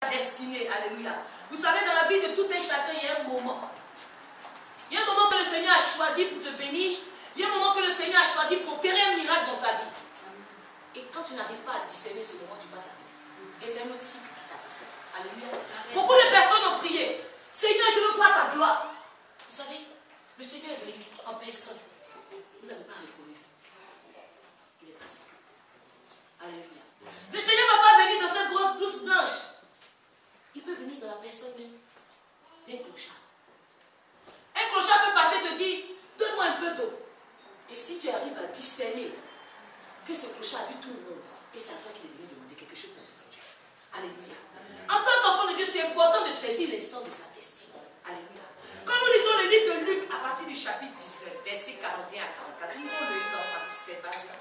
destinée. Alléluia. Vous savez, dans la vie de tout un chacun, il y a un moment. Il y a un moment que le Seigneur a choisi pour te bénir. Il y a un moment que le Seigneur a choisi pour opérer un miracle dans ta vie. Et quand tu n'arrives pas à discerner ce moment, tu passes à côté. Et c'est un autre cycle qui t'attend. Alléluia. Beaucoup de personnes ont prié. Seigneur, je veux voir ta gloire. Vous savez, le Seigneur est venu en personne. Vous n'avez pas reconnu. Il est passé. Alléluia. Le Seigneur ne va pas venir dans cette grosse blouse blanche. Il peut venir dans la personne même d'un clochard. Un clochard peut passer et te dire, donne-moi un peu d'eau. Et si tu arrives à discerner que ce clochard a vu tout le monde, et c'est à toi qu'il est venu demander quelque chose pour se produire. Alléluia. En tant qu'enfant de Dieu, c'est important de saisir l'instant de sa destinée. Alléluia. Quand nous lisons le livre de Luc à partir du chapitre 19, versets 41 à 44, lisons le livre à partir de cette base-là.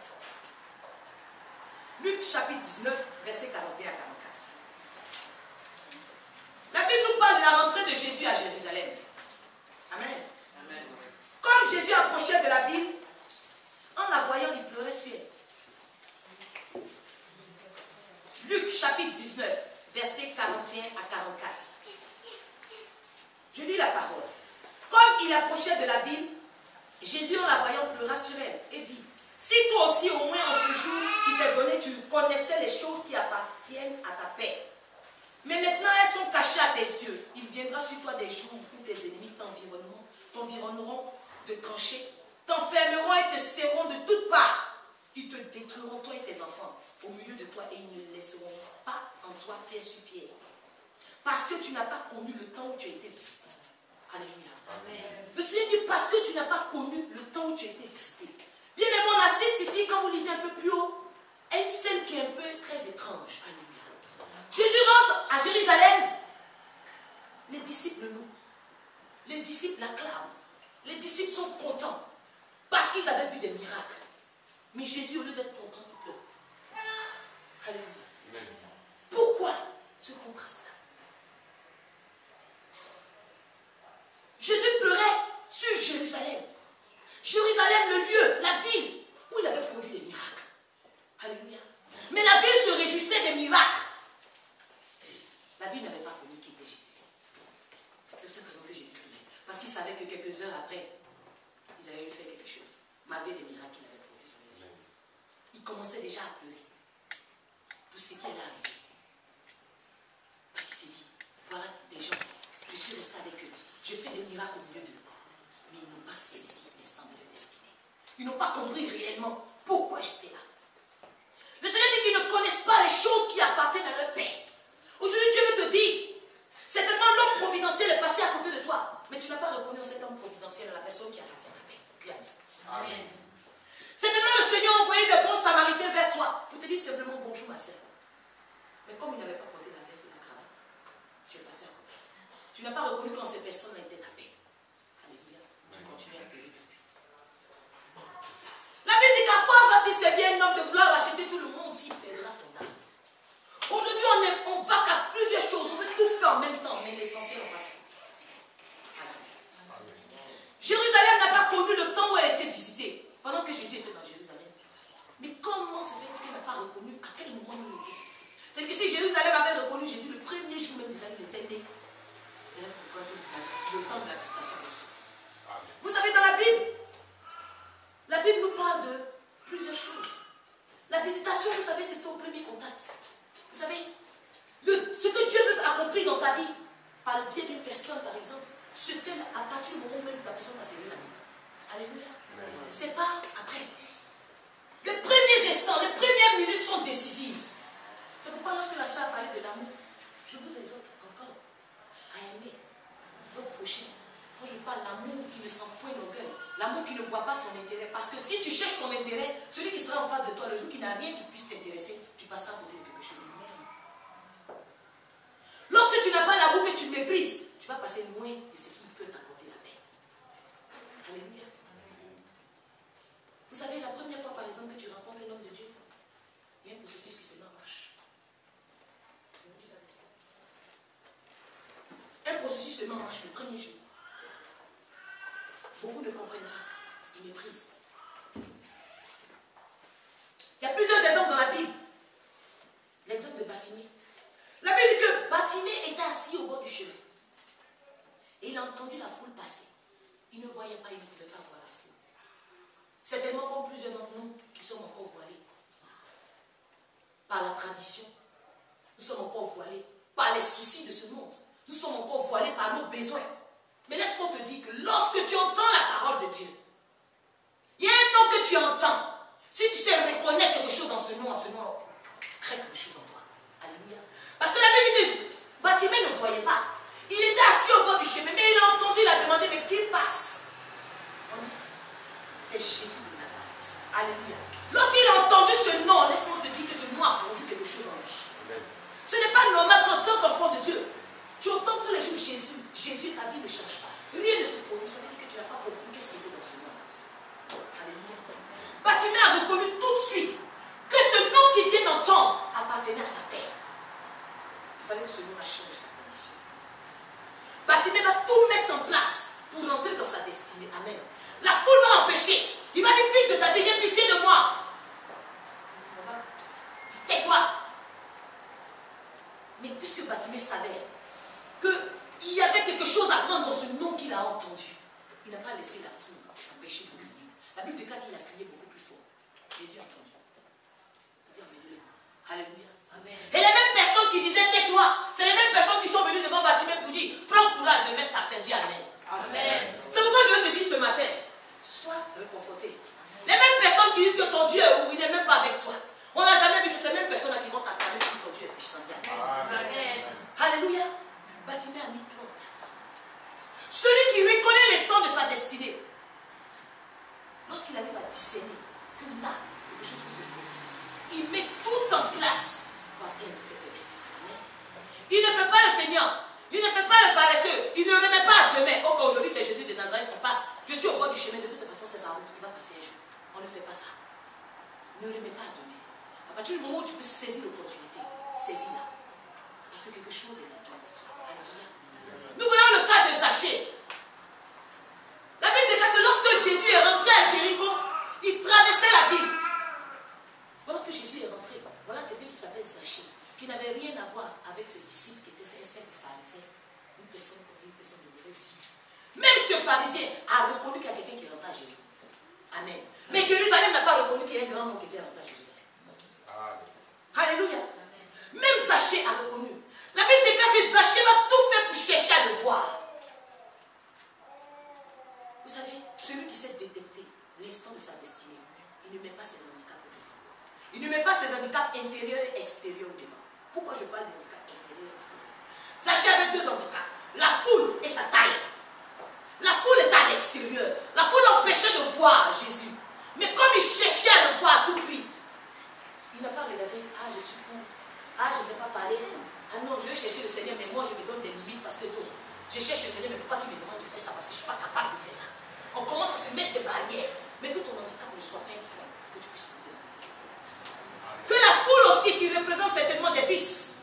Luc chapitre 19, versets 41 à 44. La Bible nous parle de la rentrée de Jésus à Jérusalem. Amen. Amen. Comme Jésus approchait de la ville, en la voyant, il pleurait sur elle. Luc chapitre 19, versets 41 à 44. Je lis la parole. Comme il approchait de la ville, Jésus en la voyant pleura sur elle et dit, si toi aussi au moins en ce jour qui t'est donné, tu connaissais les choses qui appartiennent à ta paix. Mais maintenant elles sont cachées à tes yeux. Il viendra sur toi des jours où tes ennemis t'environneront de tranchées, t'enfermeront et te serreront de toutes parts. Ils te détruiront, toi et tes enfants, au milieu de toi, et ils ne laisseront pas en toi pierre sur pierre. Parce que tu n'as pas connu le temps où tu as été visité. Alléluia. Amen. Le Seigneur dit parce que tu n'as pas connu le temps où tu as été visité. Bien aimé, on assiste ici, quand vous lisez un peu plus haut, à une scène qui est un peu très étrange. Alléluia. Jésus rentre à Jérusalem. Les disciples louent. Les disciples l'acclament. Les disciples sont contents parce qu'ils avaient vu des miracles. Mais Jésus, au lieu d'être content, il pleure. Alléluia. Pourquoi ce contraste-là? Jésus pleurait sur Jérusalem. Jérusalem, le lieu, la ville où il avait produit des miracles. Alléluia. Mais la ville se réjouissait des miracles. La ville n'avait pas connu qui était Jésus. C'est pour cette raison que Jésus pleurait. Parce qu'il savait que quelques heures après, ils allaient lui faire quelque chose. Malgré les miracles qu'il avait produits. Il commençait déjà à pleurer. Pour ce qui allait arriver. Parce qu'il s'est dit, voilà des gens, je suis resté avec eux. J'ai fait des miracles au milieu d'eux. Mais ils n'ont pas saisi l'instant de leur destinée. Ils n'ont pas compris réellement pourquoi j'étais là. Le Seigneur dit qu'ils ne connaissent pas les choses qui appartiennent à leur Père. Aujourd'hui, Dieu veut te dire, certainement l'homme providentiel est passé à côté de toi, mais tu n'as pas reconnu cet homme providentiel, la personne qui appartient à ta paix. Amen. Certainement le Seigneur a envoyé de bons samaritains vers toi pour te dire simplement bonjour ma sœur. Mais comme il n'avait pas porté la veste et la cravate, tu es passé à côté. Tu n'as pas reconnu quand ces personnes étaient ta paix. Alléluia. Tu continues à pleurer depuis. La Bible dit qu'à quoi va-t-il servir un homme de vouloir acheter tout le monde s'il perdra son âme? Aujourd'hui, on va qu'à plusieurs choses. On veut tout faire en même temps, mais l'essentiel, on passe. Jérusalem n'a pas connu le temps où elle a été visitée, pendant que Jésus était dans Jérusalem. Mais comment se fait-il qu'elle n'a pas reconnu à quel moment il était visité? C'est que si Jérusalem avait reconnu Jésus le premier jour même déjà, il était né. Elle a compris le temps de la visitation des cieux. Vous savez, dans la Bible nous parle de plusieurs choses. La visitation, vous savez, c'est fait au premier contact. Vous savez, ce que Dieu veut accomplir dans ta vie, par le biais d'une personne, par exemple, se fait à partir du moment où même la personne va serrer la main. Alléluia. C'est pas après. Les premiers instants, les premières minutes sont décisives. C'est pourquoi lorsque la soeur a parlé de l'amour, je vous exhorte encore à aimer votre prochain. Quand je parle d'amour qui ne s'enfouit dans le cœur, l'amour qui ne voit pas son intérêt. Parce que si tu cherches ton intérêt, celui qui sera en face de toi, le jour qui n'a rien qui puisse t'intéresser, tu passeras à côté de quelque chose. Lorsque tu n'as pas l'amour, que tu méprises, tu vas passer loin de ce qui peut t'apporter la paix. Alléluia. Vous savez, la première fois, par exemple, que tu rencontres un homme de Dieu, il y a un processus qui se met en marche. Je vous dis la vérité. Un processus se met en marche le premier jour. Beaucoup ne comprennent pas. Ils méprisent. Il y a plusieurs exemples dans la Bible. L'exemple de Bartimée. La Bible dit que Bartimée était assis au bord du chemin. Et il a entendu la foule passer. Il ne voyait pas, il ne pouvait pas voir la foule. Certainement comme plusieurs d'entre nous qui sommes encore voilés par la tradition. Nous sommes encore voilés par les soucis de ce monde. Nous sommes encore voilés par nos besoins. Mais laisse-moi te dire que lorsque tu entends la parole de Dieu, il y a un nom que tu entends. Si tu sais reconnaître quelque chose dans ce nom crée quelque chose en toi. Alléluia. Parce que la Bible dit, Bartimée ne voyait pas. Il était assis au bord du chemin, mais il a entendu, il a demandé, mais qui passe? C'est Jésus de Nazareth. Alléluia. Lorsqu'il a entendu ce nom, laisse-moi te dire que ce nom a produit quelque chose en lui. Amen. Ce n'est pas normal qu'en tant qu'enfant de Dieu, tu entends tous les jours Jésus. Jésus, ta vie ne change pas. Rien ne se produit. Ça veut dire que tu n'as pas compris qu'est-ce qui était dans ce nom. Alléluia. Bartimée a reconnu tout de suite que ce nom qu'il vient d'entendre appartenait à sa paix. Il fallait que ce nom change sa condition. Bartimée va tout mettre en place pour rentrer dans sa destinée. Amen. La foule va l'empêcher. Il va dire, fils de David, aie pitié de moi. Tais-toi. Mais puisque Bartimée savait qu'il y avait quelque chose à prendre dans ce nom qu'il a entendu, il n'a pas laissé la foule empêcher de crier. La Bible déclare qu'il a crié beaucoup plus fort. Jésus a entendu. Alléluia. Amen. Et les mêmes personnes qui disaient tais-toi, c'est les mêmes personnes qui sont venues devant Bartimée pour dire prends courage de mettre ta peine. Dis Amen. Amen. C'est pourquoi je veux te dire ce matin, sois réconforté. Les mêmes personnes qui disent que ton Dieu est où, il n'est même pas avec toi. On n'a jamais vu ces mêmes personnes qui vont t'acclamer que ton Dieu est puissant. Amen. Alléluia. Bartimée a mis tout en place. Celui qui reconnaît l'instant de sa destinée, lorsqu'il arrive à discerner que là, quelque chose peut se produire, il met tout en place pour atteindre cet objectif. Il ne fait pas le feignant, il ne fait pas le paresseux, il ne remet pas à demain. Oh, aujourd'hui c'est Jésus de Nazareth qui passe. Je suis au bord du chemin, de toute façon c'est sa route, il va passer un jour. On ne fait pas ça. Ne remets pas à demain. À partir du moment où tu peux saisir l'opportunité, saisis-la. Parce que quelque chose est dans toi. Nous voyons le cas de Zachée. La Bible déclare que lorsque Jésus est rentré à Jéricho, il traversait la ville. Pendant que Jésus est rentré, voilà quelqu'un qui s'appelle Zachée, qui n'avait rien à voir avec ce disciple qui était un simple pharisien, une personne de mauvaise vie. Même ce pharisien a reconnu qu'il y a quelqu'un qui est rentré à Jéricho. Amen. Mais Jérusalem n'a pas reconnu qu'il y a un grand nom qui était rentré à Jérusalem. Alléluia. Même Zachée a reconnu. La Bible déclare que Zachée va tout faire pour chercher à le voir. Vous savez, celui qui sait détecter l'instant de sa destinée, il ne met pas ses handicaps devant. Il ne met pas ses handicaps intérieurs et extérieurs devant. Pourquoi je parle d'handicap intérieur et extérieur? Zachée avait deux handicaps, la foule et sa taille. La foule était à l'extérieur. La foule l'empêchait de voir Jésus. Mais comme il cherchait à le voir à tout prix, il n'a pas regardé, ah je suis court, ah je ne sais pas parler, ah non je vais chercher le Seigneur, mais moi je me donne des limites parce que bon, je cherche le Seigneur, mais il ne faut pas qu'il me demande de faire ça parce que je ne suis pas capable de faire ça. On commence à se mettre des barrières, mais que ton handicap ne soit pas un frein, que tu puisses monter dans ta destinée. Que la foule aussi qui représente certainement des vices.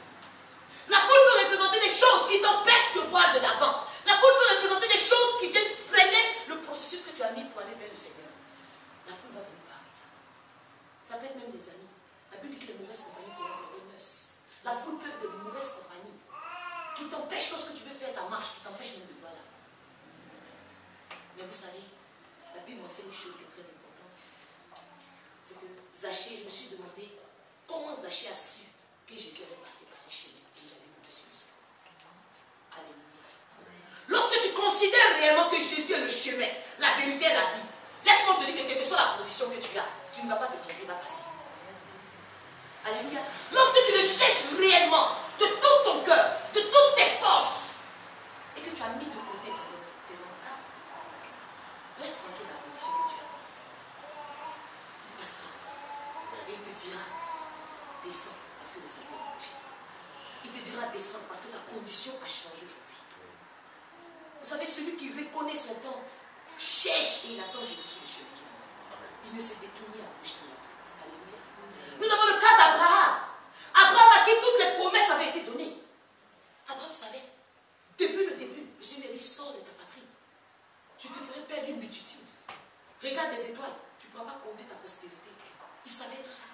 La foule peut représenter des choses qui t'empêchent de voir de l'avant. La foule peut représenter des choses qui viennent freiner le processus que tu as mis pour aller vers le Seigneur. La foule va venir parler ça. Ça peut être même des amis. La Bible dit que les mauvaises compagnies corrompent les bonnes mœurs. La foule peut être de mauvaises compagnies qui t'empêchent lorsque tu veux faire ta marche, qui t'empêchent même de voir l'avant. Mais vous savez, la Bible m'enseigne une chose qui est très importante. C'est que Zachée, je me suis demandé comment Zachée a su que Jésus allait passer par un chemin et il allait monter sur le ciel. Alléluia. Lorsque tu considères réellement que Jésus est le chemin, la vérité et la vie, laisse-moi te dire que quelle que soit la position que tu as, tu ne vas pas te tromper, il va passer. Alléluia. Lorsque tu le cherches réellement, de tout ton cœur, de toutes tes forces, et que tu as mis de côté tes handicaps, reste tranquille dans la position que tu as. Il passera. Et il te dira, descends, parce que le Seigneur est touché. Il te dira, descends, parce que ta condition a changé aujourd'hui. Vous savez, celui qui reconnaît son temps, cherche et il attend Jésus sur le chemin. Il ne se détourne ni à gauche ni à droite. Alléluia. Nous avons le cas d'Abraham. Abraham à qui toutes les promesses avaient été données. Abraham savait, depuis le début, le Seigneur dit, sors de ta patrie. Je te ferai perdre une multitude. Regarde les étoiles, tu ne pourras pas compter ta postérité. Il savait tout ça.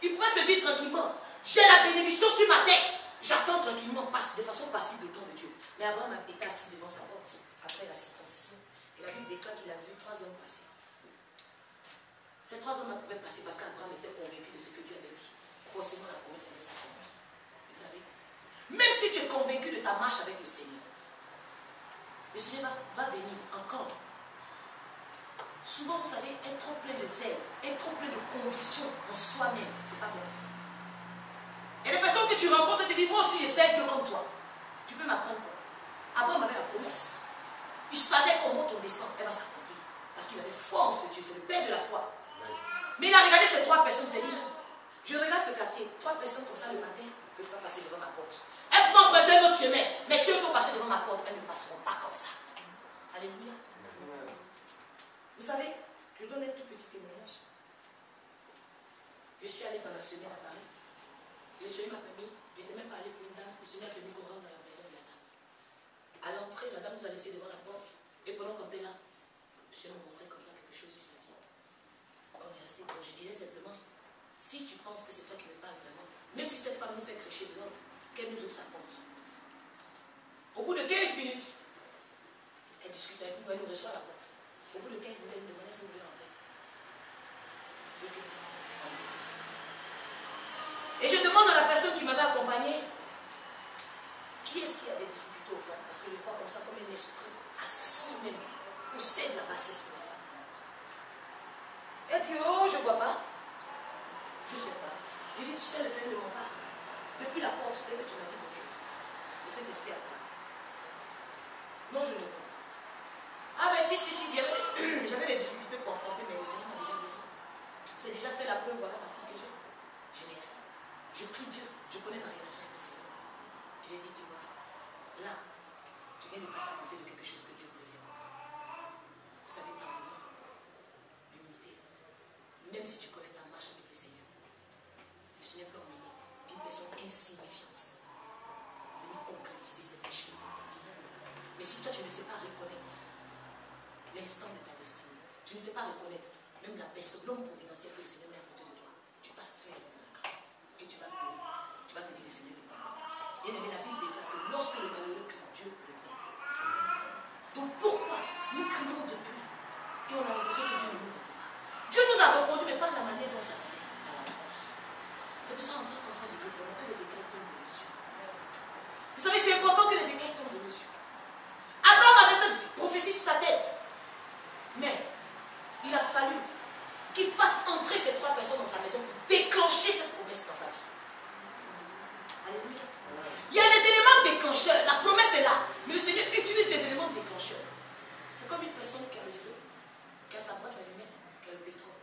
Il pouvait se dire tranquillement, j'ai la bénédiction sur ma tête. J'attends tranquillement, de façon passive, le temps de Dieu. Mais Abraham était assis devant sa porte, après la circoncision. Et la Bible déclare qu'il a vu 3 hommes passer. Ces 3 hommes pouvaient passer parce qu'Abraham était convaincu de ce que Dieu avait dit. Forcément, la promesse allait s'accomplir. Vous savez? Même si tu es convaincu de ta marche avec le Seigneur, le Seigneur va venir encore. Souvent, vous savez, être trop plein de zèle, être trop plein de conviction en soi-même, c'est pas bon. Il y a des personnes que tu rencontres et te disent, moi aussi, j'essaie Dieu comme toi. Tu peux m'apprendre quoi? Abraham avait la promesse. Il savait qu'au monte, on descend, elle va s'accomplir. Parce qu'il avait foi en ce Dieu, c'est le père de la foi. Mais il a regardé ces 3 personnes, il s'est dit, non, je regarde ce quartier, 3 personnes comme ça le matin ne peuvent pas passer devant ma porte. Elles peuvent emprunter un autre chemin, mais si elles sont passées devant ma porte, elles ne passeront pas comme ça. Alléluia. Vous savez, je donne un tout petit témoignage. Je suis allée dans la semaine à Paris. Le Seigneur m'a permis, je n'étais même pas allée pour une dame, le Seigneur a permis qu'on rentre dans la maison de la dame. À l'entrée, la dame nous a laissé devant la porte. Et pendant qu'on était là, le Seigneur nous montrait comme ça quelque chose sur sa vie. On est resté. Donc je disais simplement, si tu penses que c'est toi qui me parles vraiment, même si cette femme nous fait crécher de l'autre, qu'elle nous ouvre sa porte. Au bout de 15 minutes, elle discute avec nous, elle nous reçoit à la porte. Au bout de 15 minutes, elle nous demandait si nous voulions rentrer. Ok, on dit. Et je demande à la personne qui m'avait accompagné, qui est-ce qui a des difficultés au fond? Parce que je vois comme ça, comme un esprit assis même, possède la bassesse de la femme. Elle dit, oh, je ne vois pas. Je ne sais pas. Je dis, tu sais, le Seigneur ne ment pas. Depuis la porte, dès que tu m'as dit bonjour, le Saint-Esprit a parlé. Non, je ne vois pas. Ah ben si, j'avais des difficultés pour affronter, mais le Seigneur m'a déjà guéri. C'est déjà fait la preuve, voilà la fille que j'ai. Je n'ai rien. Je prie Dieu, je connais ma relation avec le Seigneur. J'ai dit, tu vois, là, tu viens de passer à côté de quelque chose que Dieu voulait faire. Vous savez, pardonner, l'humilité. Même si tu connais ta marche avec le Seigneur peut emmener une personne insignifiante venir concrétiser cette chose dans ta vie. Mais si toi tu ne sais pas reconnaître l'instant de ta destinée, tu ne sais pas reconnaître même la personne, l'homme providentiel que le Seigneur met à côté de toi, tu passes très loin dans la grâce. Et tu vas pleurer. Tu vas te dire, le Seigneur ne parle pas. Et la Bible déclare que lorsque le malheureux crie, Dieu répond. Donc pourquoi nous crions depuis et on a l'impression que Dieu ne nous répond pas? Dieu nous a répondu, mais pas de la manière dont on s'attendait à la réponse. C'est pour ça en tant qu'enfant de Dieu, vraiment que les écailles tombent de nos yeux. Vous savez, c'est important que les écailles tombent de nos yeux. Abraham avait cette prophétie sur sa tête. Mais il a fallu qu'il fasse entrer ces 3 personnes dans sa maison pour déclencher cette promesse dans sa vie. Alléluia. Il y a des éléments déclencheurs. La promesse est là. Mais le Seigneur utilise des éléments déclencheurs. C'est comme une personne qui a le feu, qui a sa boîte à lumière, qui a le pétrole.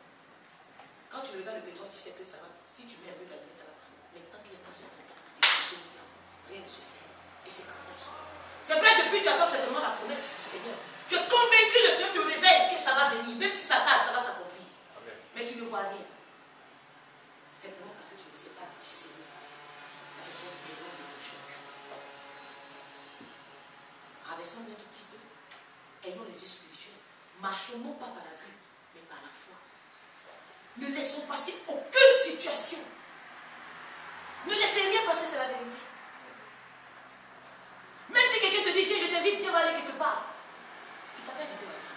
Quand tu regardes le pétrole, tu sais que ça va. Si tu mets un peu de la lumière, ça va prendre. Mais tant qu'il n'y a pas ce contact, déclencher une flamme, rien ne se fait. Et c'est comme ça souvent. C'est vrai, depuis tu attends simplement la promesse du Seigneur. Tu es convaincu, le Seigneur te révèle que ça va venir. Même si ça tarde, ça va s'accomplir. Mais tu ne vois rien. Simplement parce que tu ne sais pas discerner la personne qui est loin de quelque chose. Rabaissons un tout petit peu. Ayons les yeux spirituels. Marchons non pas par la vue, mais par la foi. Ne laissons passer aucune situation. Ne laissez rien passer, c'est la vérité. Même si quelqu'un te dit, viens, je t'invite, viens, va aller quelque part. Il t'a pas invité au hasard.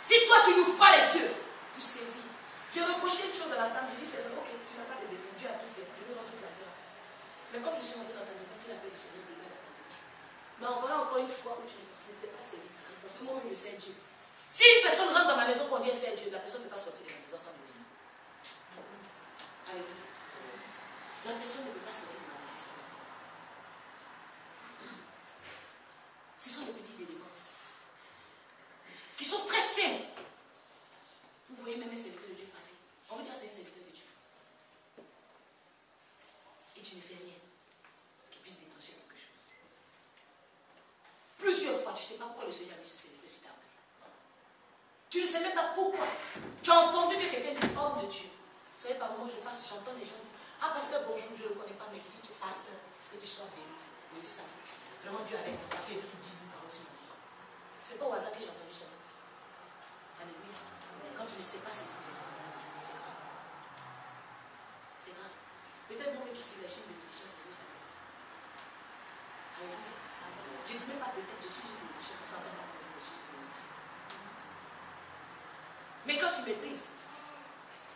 Si toi, tu n'ouvres pas les yeux pour saisir. J'ai reproché une chose à la dame, j'ai dit, c'est vrai, ok, tu n'as pas de besoin, Dieu a tout fait, je vais rendre toute la gloire. Mais comme je suis rentré dans ta maison, qu'il appelle le Seigneur de dans ta maison. Mais en voilà encore une fois où tu n'étais pas saisi ta grâce, parce que moi-même je sais Dieu. Si une personne rentre dans ma maison qu'on dit c'est Dieu, la personne ne peut pas sortir de la maison sans me bénir. Alléluia. La personne ne peut pas sortir de la maison sans me bénir. Ce sont les petits éléments qui sont très simples. Vous voyez même un serviteur de Dieu passer. On va dire c'est un serviteur de Dieu. Et tu ne fais rien qui puisse déclencher quelque chose. Plusieurs fois, tu ne sais pas pourquoi le Seigneur a mis ce serviteur sur ta vie. Tu ne sais même pas pourquoi. Tu as entendu que quelqu'un dise homme de Dieu. Vous savez, par moment, je passe, j'entends des gens dire, ah, pasteur, bonjour, je ne le connais pas, mais je dis, tu es pasteur, que tu sois béni. Oui, ça. Vraiment, Dieu avec toi, parce qu'il y a qui disent une parole sur ma vie. Ce n'est pas au hasard que j'ai entendu ça. Alléluia. Quand tu ne sais pas saisir les arguments, c'est grave. C'est grave. Peut-être moi qui suis la chaîne de bénédiction, Je ne dis même pas peut-être, je suis une bénédiction, ça va pas faire je suis une bénédiction. Mais quand tu maîtrises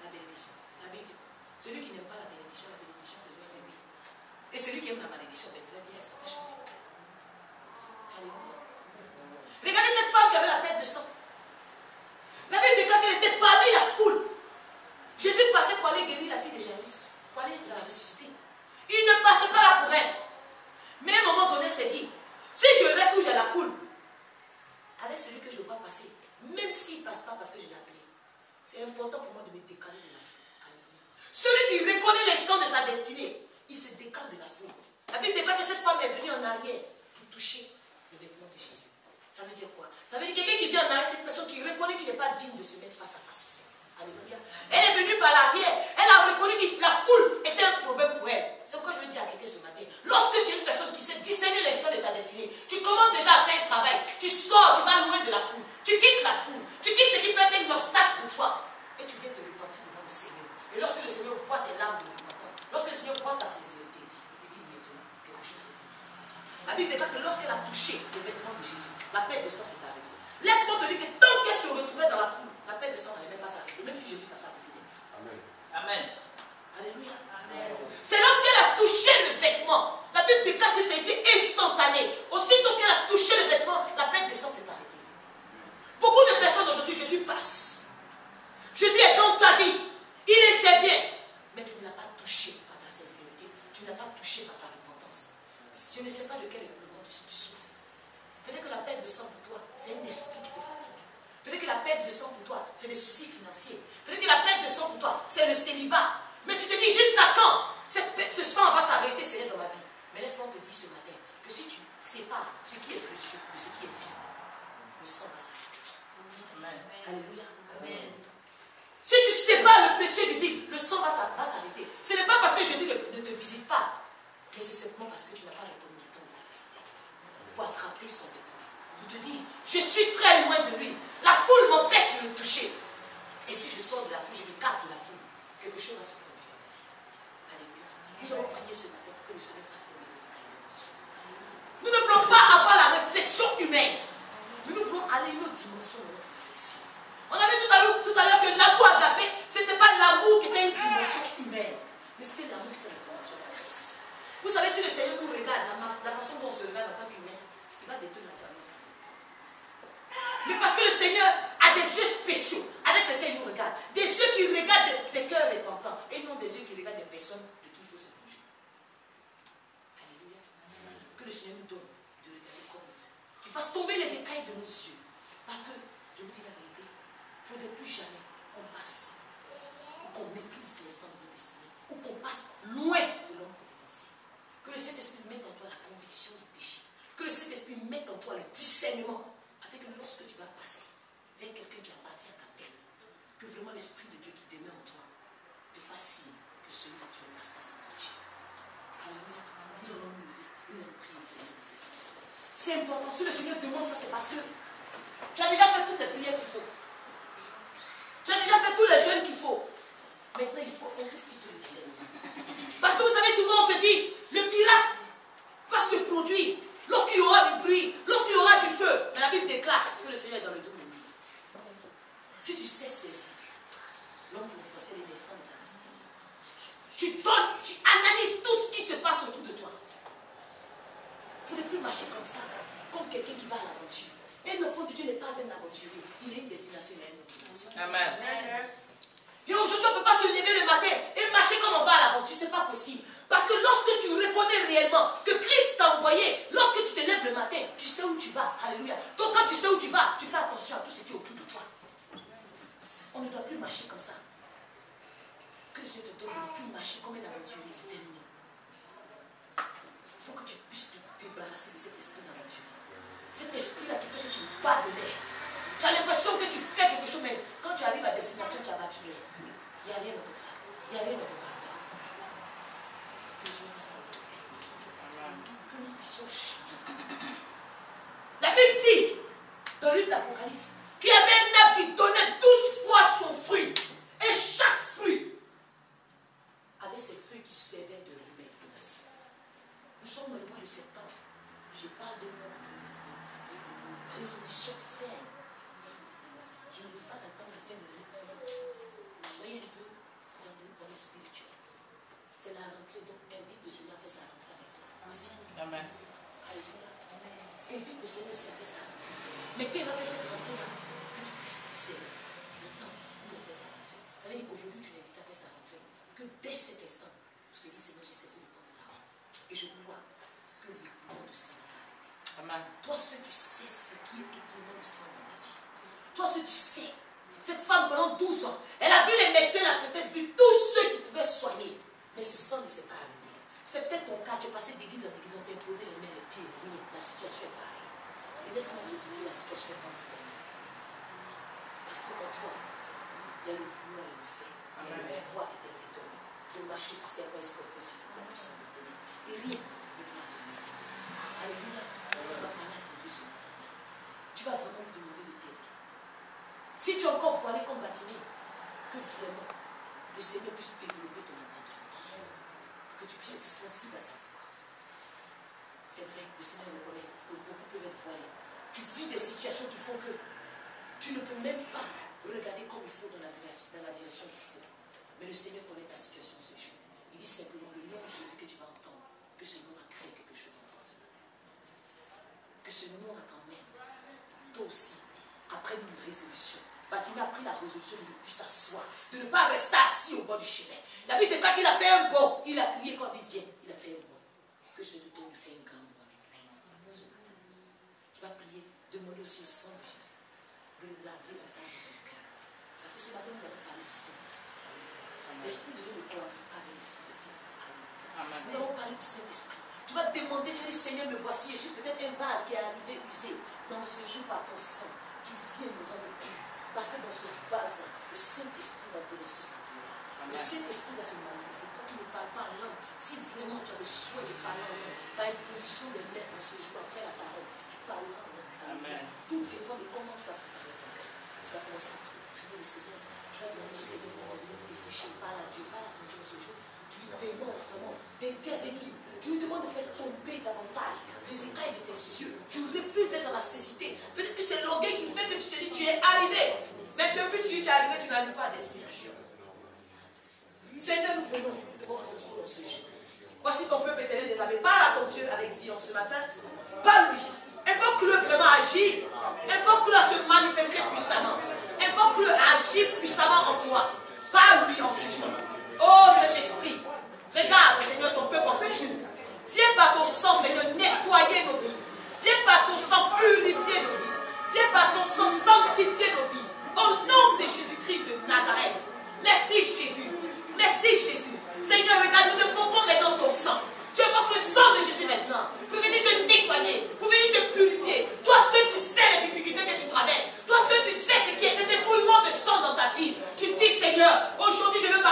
la bénédiction, la Bible dit, celui qui n'aime pas la bénédiction c'est lui qui aime. Et celui qui aime la malédiction, ben, très bien, ça va changer. Alléluia. Regardez cette femme qui avait la perte de sang. La Bible déclare qu'elle était parmi la foule. Jésus passait pour aller guérir la fille de Jairus, pour aller la ressusciter. Il ne passait pas là pour elle. Mais à un moment donné, c'est dit, si je reste où j'ai la foule, avec celui que je vois passer, même s'il ne passe pas parce que je l'ai appelé, c'est important pour moi de me décaler de la foule. Alléluia. Celui qui reconnaît l'instant de sa destinée, il se décale de la foule. La Bible déclare que cette femme est venue en arrière pour toucher le vêtement de Jésus. Ça veut dire quoi? Ça veut dire quelqu'un qui vient en arrière, c'est une personne qui reconnaît qu'il n'est pas digne de se mettre face à face au Seigneur. Alléluia. Elle est venue par l'arrière. Elle a reconnu que la foule était un problème pour elle. C'est pourquoi je veux dire à quelqu'un ce matin. Lorsque tu es une personne qui sait discerner l'instant de ta destinée, tu commences déjà à faire un travail. Tu sors, tu vas loin de la foule. Tu quittes la foule. Tu quittes ce qui peut être un obstacle pour toi. Et tu viens te repentir devant le Seigneur. Et lorsque le Seigneur voit tes larmes de repentance, lorsque le Seigneur voit ta sincérité, il te dit maintenant quelque chose de bon. La Bible déclare que lorsqu'elle a touché le vêtement de Jésus, la perte de sang s'est arrêtée. Laisse-moi te dire que tant qu'elle se retrouvait dans la foule, la perte de sang n'allait même pas s'arrêter, même si Jésus passait à côté d'elle. Amen. Amen. Alléluia. C'est lorsqu'elle a touché le vêtement, la Bible déclare que ça a été instantané. Aussitôt qu'elle a touché le vêtement, la perte de sang s'est arrêtée. Beaucoup de personnes aujourd'hui, Jésus passe. Jésus est dans ta vie. Il intervient. Mais tu ne l'as pas touché par ta sincérité. Tu ne l'as pas touché par ta repentance. Je ne sais pas de quel écoulement tu souffres. Peut-être que la perte de sang pour toi, c'est un esprit qui te fatigue. Peut-être que la perte de sang pour toi, c'est les soucis financiers. Peut-être que la perte de sang pour toi, c'est le célibat. Mais tu te dis jusqu'à quand ce sang va s'arrêter, c'est dans ma vie. Mais laisse-moi te dire ce matin que si tu sépares ce qui est précieux de ce qui est vie, le sang va s'arrêter. Amen. Alléluia. Amen. Si tu sépares le précieux du vil, le sang va s'arrêter. Ce n'est pas parce que Jésus ne te visite pas, mais c'est simplement parce que tu n'as pas reconnu le temps de la visiter. Pour attraper son vêtement. Pour te dire, je suis très loin de lui. La foule m'empêche de le toucher. Et si je sors de la foule, je m'écarte de la foule, quelque chose va se produire dans ma vie. Alléluia. Nous allons prier ce matin pour que le Seigneur fasse tomber les écailles de nos yeux. Nous ne voulons pas avoir la réflexion humaine, mais nous voulons aller à une autre dimension de notre réflexion. On avait tout à l'heure que l'amour agapé, ce n'était pas l'amour qui était une dimension humaine, mais c'était l'amour qui était la dimension de Christ. Vous savez, si le Seigneur nous regarde, la façon dont on se regarde en tant qu'humain, il va détruire la terre. Mais parce que le Seigneur a des yeux spéciaux avec lesquels il nous regarde. Des yeux qui regardent des cœurs repentants et non des yeux qui regardent des personnes de qui il faut se venger. Alléluia. Que le Seigneur nous donne de regarder comme il veut. Qu'il fasse tomber les écailles de nos yeux. Parce que, je vous dis la vérité, il ne faudrait plus jamais qu'on passe ou qu'on méprise l'instant de notre destinée ou qu'on passe loin de l'homme providentiel. Que le Saint-Esprit mette en toi la conviction du péché. Que le Saint-Esprit mette en toi le discernement. Afin que lorsque tu vas passer vers quelqu'un qui appartient à ta paix, que vraiment l'Esprit de Dieu qui demeure en toi te fasse signe que celui-là tu ne passes pas sans toucher. Alléluia. Nous allons nous lever, nous allons prier le Seigneur dans ce sens. C'est important. Si le Seigneur demande ça, c'est parce que tu as déjà fait toutes les prières qu'il faut. Tu as déjà fait tous les jeûnes qu'il faut. Maintenant, il faut un tout petit peu de discernement. Parce que vous savez, souvent on se dit, le miracle va se produire lorsqu'il y aura du bruit, lorsqu'il y aura du feu. Mais la Bible déclare que le Seigneur est dans le domaine. Si tu sais saisir l'homme providentiel et l'instant de ta destinée, tu donnes, tu analyses tout ce qui se passe autour de toi. Il ne faudrait plus marcher comme ça, comme quelqu'un qui va à l'aventure. Et le fond de Dieu n'est pas un aventurier, il est une destination et une destination. Amen. Et aujourd'hui, on ne peut pas se lever le matin et marcher comme on va à l'aventure. Ce n'est pas possible. Parce que lorsque tu reconnais réellement que Christ t'a envoyé, lorsque tu te lèves le matin, tu sais où tu vas. Alléluia. Donc quand tu sais où tu vas, tu fais attention à tout ce qui est autour de toi. On ne doit plus marcher comme ça. Que le Seigneur te donne de ne plus marcher comme un aventurier. C'est terminé. Il faut que tu puisses te débarrasser de cet esprit d'aventure. Cet esprit-là qui fait que tu bats de l'air. Tu as l'impression que tu fais quelque chose, mais quand tu arrives à destination, tu as battu l'air. Il n'y a rien dans tout ça. Il n'y a rien dans ton caractère. Que le Seigneur fasse quelque chose. Que nous puissions changer. La Bible dit, dans le livre d'Apocalypse, qu'il y avait un arbre qui donnait 12 fois son fruit. Et chaque fruit avait ses fruits qui servaient de remède aux nations. Nous sommes dans le mois de septembre. Je parle de moi. résolution ferme. Je ne dis pas d'attendre la fin de l'année pour faire quelque chose. Soyez un peu dans le spirituel. C'est la rentrée, donc invite le Seigneur à faire sa rentrée avec toi. Merci. Amen. Alléluia. Invite le Seigneur aussi à faire sa rentrée. Mais quand il va faire cette rentrée-là, que tu puisses discerner le temps où il a fait sa rentrée. Ça veut dire qu'aujourd'hui, tu l'invites à faire sa rentrée. Que dès cet instant, je te dis, Seigneur, j'ai saisi le temps de la route. Et je crois que le temps de sang va s'arrêter. Amen. Toi, seul, tu sais ce qui est étonnant de sang dans ta vie. Toi, seul, tu sais. Cette femme, pendant 12 ans, elle a vu les médecins, elle a peut-être vu tous ceux qui pouvaient soigner. Mais ce sang ne s'est pas arrêté. C'est peut-être ton cas, tu es passé d'église en église, on t'a imposé les mains, les pieds, rien. La situation est pareille. Et laisse-moi te dire, la situation est pas déterminée. Parce que en toi, il y a le vouloir et le fait. Il y a le pouvoir qui t'est donné. Tu es marché sur ces points sur la puissance de tenir. Et rien ne peut la tenir. Alléluia. Tu vas parler à ton Dieu ce matin. Tu vas vraiment lui demander de t'aider. Si tu es encore voilé comme bâtiment, que vraiment le Seigneur puisse développer ton entendement. Que tu puisses être sensible à sa voix. C'est vrai, le Seigneur le connaît, que beaucoup peuvent être voilés. Tu vis des situations qui font que tu ne peux même pas regarder comme il faut dans la direction qu'il faut. Mais le Seigneur connaît ta situation ce jour. Il dit simplement le nom de Jésus que tu vas entendre, que ce nom a créé quelque chose en toi ce matin. Que ce nom t'emmène, toi aussi, après une résolution. Bartimée a pris la résolution de ne plus s'asseoir, de ne pas rester assis au bord du chemin. La Bible dit quand il a fait un bond, il a crié quand il vient, il a fait un bond. Que ce de toi lui fait un grand bond avec lui. Tu vas prier, demander aussi au sang de Jésus de laver la table de ton cœur. Parce que ce matin, nous avons parlé du Saint-Esprit. L'Esprit de Dieu ne collabore pas avec l'Esprit de Dieu. Nous avons parlé du Saint-Esprit. Tu vas te demander, tu vas dire, Seigneur, me voici, je suis peut-être un vase qui est arrivé usé. Mais on se joue par ton sang. Tu viens me rendre pur. Parce que dans ce vase-là, le Saint-Esprit va te laisser sa gloire. Le Saint-Esprit va se manifester. Toi qui ne parles pas en langue, si vraiment tu as le souhait de parler en langue, par une position de main en ce jour après la parole, tu parleras en langue. Amen. Tout dépend de comment tu vas préparer ton cœur. Tu vas commencer à prier le Seigneur. Tu vas demander au Seigneur de revenir réfléchir. Parle à Dieu, parle à ton Dieu ce jour. Tu lui demandes vraiment d'intervenir. Tu lui demandes de faire tomber davantage les écailles de tes yeux. Tu refuses d'être dans la cécité. Peut-être que c'est l'orgueil qui fait que tu te dis tu es arrivé. Mais depuis que tu es arrivé, tu n'arrives pas à destination. Seigneur, nous venons devant ton trône dans ce jour. Voici ton peuple éternel déshabillé. Parle à ton Dieu avec vie en ce matin. Parle-lui. Invoque-le vraiment à agir. Invoque-le à se manifester puissamment. Invoque-le à agir puissamment en toi. Parle-lui en ce jour. Oh, cet esprit. Regarde, Seigneur, ton peuple en ce jour. Viens par ton sang, Seigneur, nettoyer nos vies. Viens par ton sang purifier nos vies. Viens par ton sang sanctifier nos vies. Au nom de Jésus-Christ de Nazareth. Merci Jésus. Merci Jésus. Seigneur, regarde, nous invoquons maintenant ton sang. Tu invoques le sang de Jésus maintenant. Pour venir te nettoyer, pour venir te purifier. Toi seul, tu sais les difficultés que tu traverses. Toi seul, tu sais ce qui est un écoulement de sang dans ta vie. Tu dis, Seigneur, aujourd'hui, je veux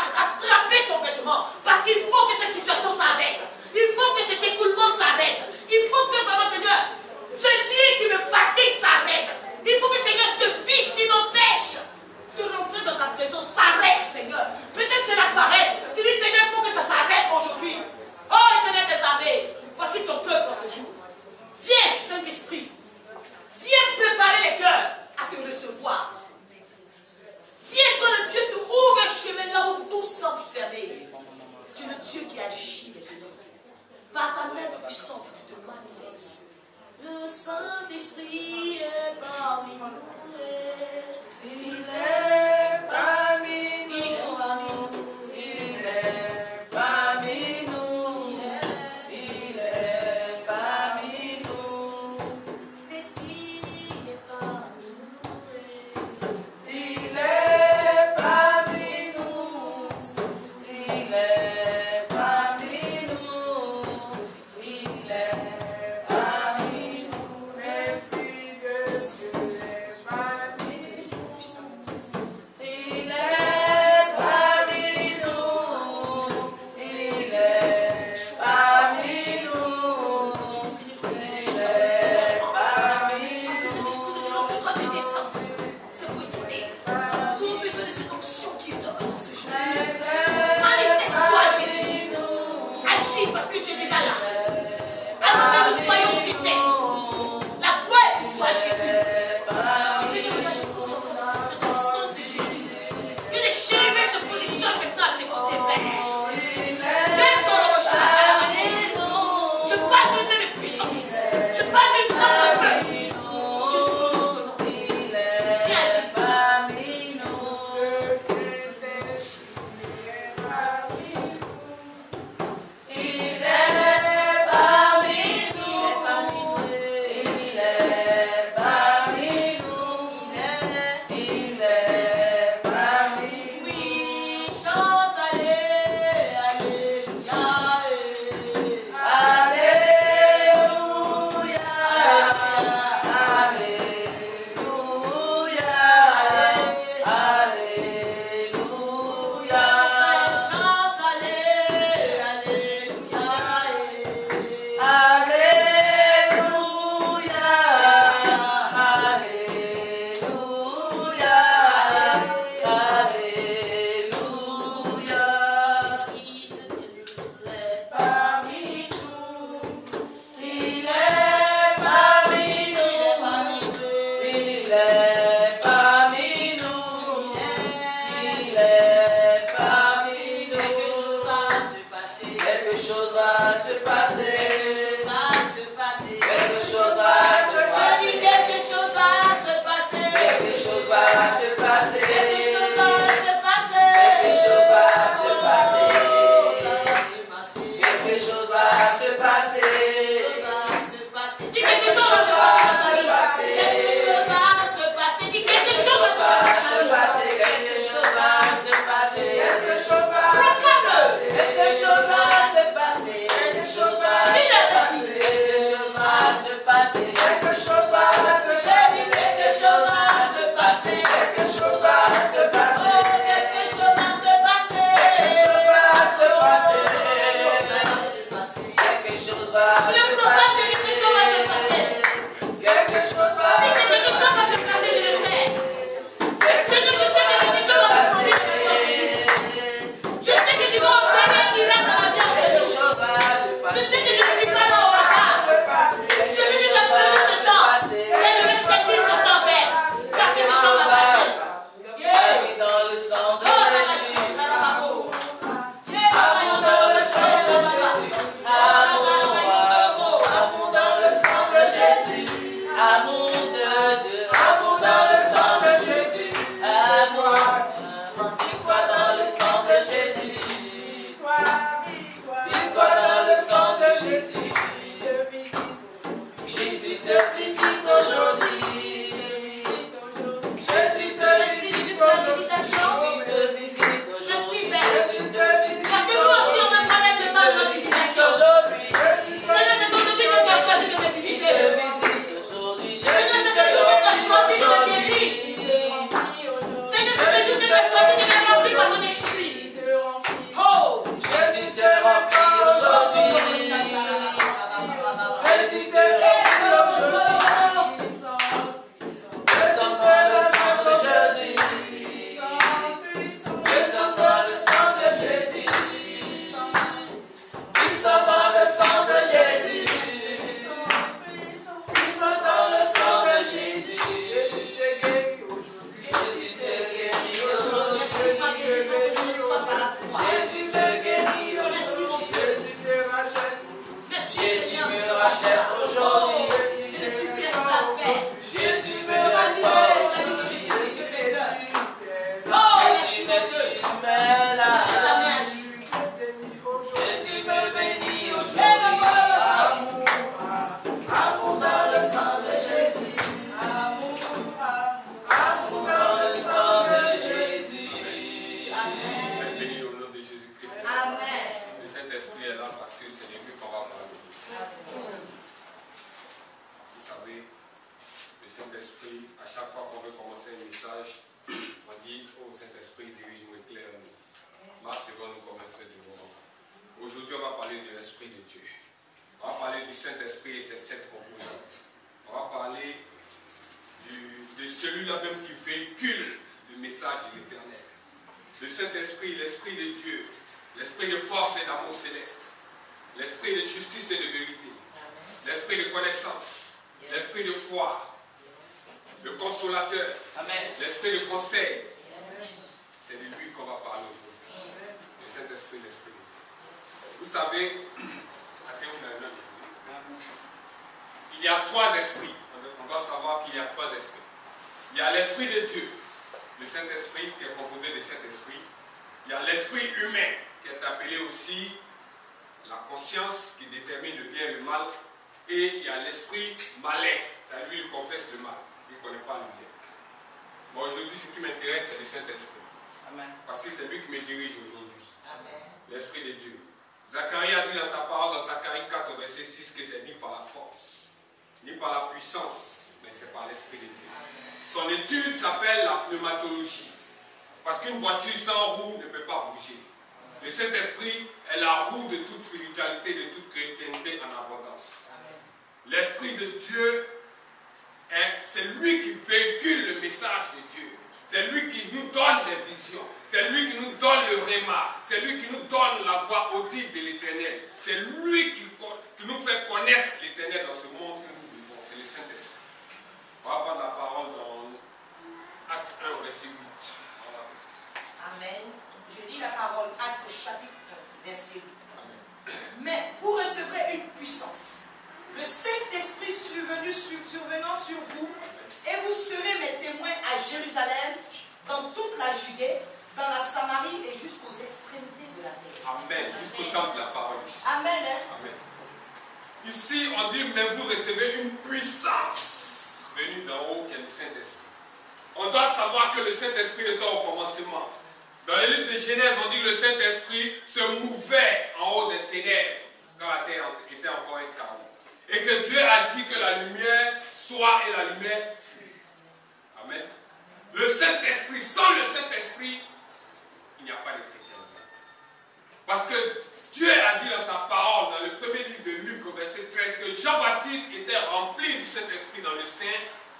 Jésus te visite aujourd'hui. Jésus te visite aujourd'hui. Merci, Père. Parce que nous aussi, on va connaître le temps de notre visitation. Seigneur, c'est aujourd'hui que tu as choisi de me visiter. Seigneur, c'est ce jour que tu as choisi de me guérir. Seigneur, c'est ce jour que tu as choisi de me remplir par ton esprit. Oh! Jésus te remplit aujourd'hui. Jésus te remplit aujourd'hui. Descends-moi le sang de Jésus. Descends-moi le sang de Jésus. Descends-moi le sang de Jésus. Descends-moi le sang de Jésus. Jésus te guérit aujourd'hui. Jésus te guérit aujourd'hui. Merci, ma guérison, que je reçois par la foi. Jésus te guérit aujourd'hui. Jésus te rachète. Merci, Jésus Seigneur. me rachète aujourd'hui. Je ne suis plus esclave, Père. Jésus me Vas-y, rachète Père, aujourd'hui. je suis ce que tu veux. Oh, Oh, Jésus merci, me Dieu. met là. Merci, ta main. Jésus me bénit aujourd'hui. Amour dans le sang de Jésus. Amour dans le sang de Jésus. Amen. Béni au nom de Jésus-Christ. Amen. Le Saint-Esprit est là parce que c'est de lui qu'on va parler. Vous savez, le Saint-Esprit, à chaque fois qu'on veut commencer un message, on dit, oh Saint-Esprit, dirige-nous, éclaire-nous. Marche devant nous comme un feu de mourant. Aujourd'hui, on va parler de l'Esprit de Dieu. On va parler du Saint-Esprit et ses 7 composantes. On va parler de celui-là même qui véhicule le message de l'Éternel. Le Saint-Esprit, l'Esprit de Dieu, l'Esprit de force et d'amour céleste, l'Esprit de justice et de vérité, l'Esprit de connaissance, l'Esprit de foi, le Consolateur, l'Esprit de conseil. C'est de lui qu'on va parler aujourd'hui. Le Saint-Esprit, l'Esprit de Dieu. Vous savez, il y a 3 esprits. On doit savoir qu'il y a 3 esprits. Il y a l'Esprit de Dieu, le Saint-Esprit qui est composé de 7 esprits. Il y a l'esprit humain qui est appelé aussi la conscience qui détermine le bien et le mal. Et il y a l'esprit malin, c'est-à-dire lui il confesse le mal, il ne connaît pas le bien. Moi aujourd'hui ce qui m'intéresse c'est le Saint-Esprit. Parce que c'est lui qui me dirige aujourd'hui. L'Esprit de Dieu. Zacharie a dit dans sa parole, dans Zacharie 4, verset 6, que c'est ni par la force, ni par la puissance, mais c'est par l'Esprit de Dieu. Son étude s'appelle la pneumatologie. Parce qu'une voiture sans roue ne peut pas bouger. Le Saint-Esprit est la roue de toute spiritualité, de toute chrétienté en abondance. L'Esprit de Dieu, c'est lui qui véhicule le message de Dieu. C'est lui qui nous donne des visions. C'est lui qui nous donne le réma. C'est lui qui nous donne la voix audible de l'Éternel. C'est lui qui nous fait connaître l'Éternel dans ce monde que nous vivons. C'est le Saint-Esprit. On va prendre la parole dans Acte 1, verset 8. Amen. Je lis la parole, Acte chapitre 1, verset 8. Amen. Mais vous recevrez une puissance. Le Saint-Esprit survenant sur vous, et vous serez mes témoins à Jérusalem, dans toute la Judée, dans la Samarie et jusqu'aux extrémités de la terre. Amen. Jusqu'au temps de la parole ici. Amen. Amen. Ici, on dit, mais vous recevez une puissance venue d'en haut qui est le Saint-Esprit. On doit savoir que le Saint-Esprit était au commencement. Dans le livre de Genèse, on dit que le Saint-Esprit se mouvait en haut des ténèbres quand la terre était encore un chaos. Et que Dieu a dit que la lumière soit et la lumière fut. Amen. Le Saint-Esprit, sans le Saint-Esprit, il n'y a pas de chrétienté. Parce que Dieu a dit dans sa parole, dans le premier livre de Luc, au verset 13, que Jean-Baptiste était rempli du Saint-Esprit dans le sein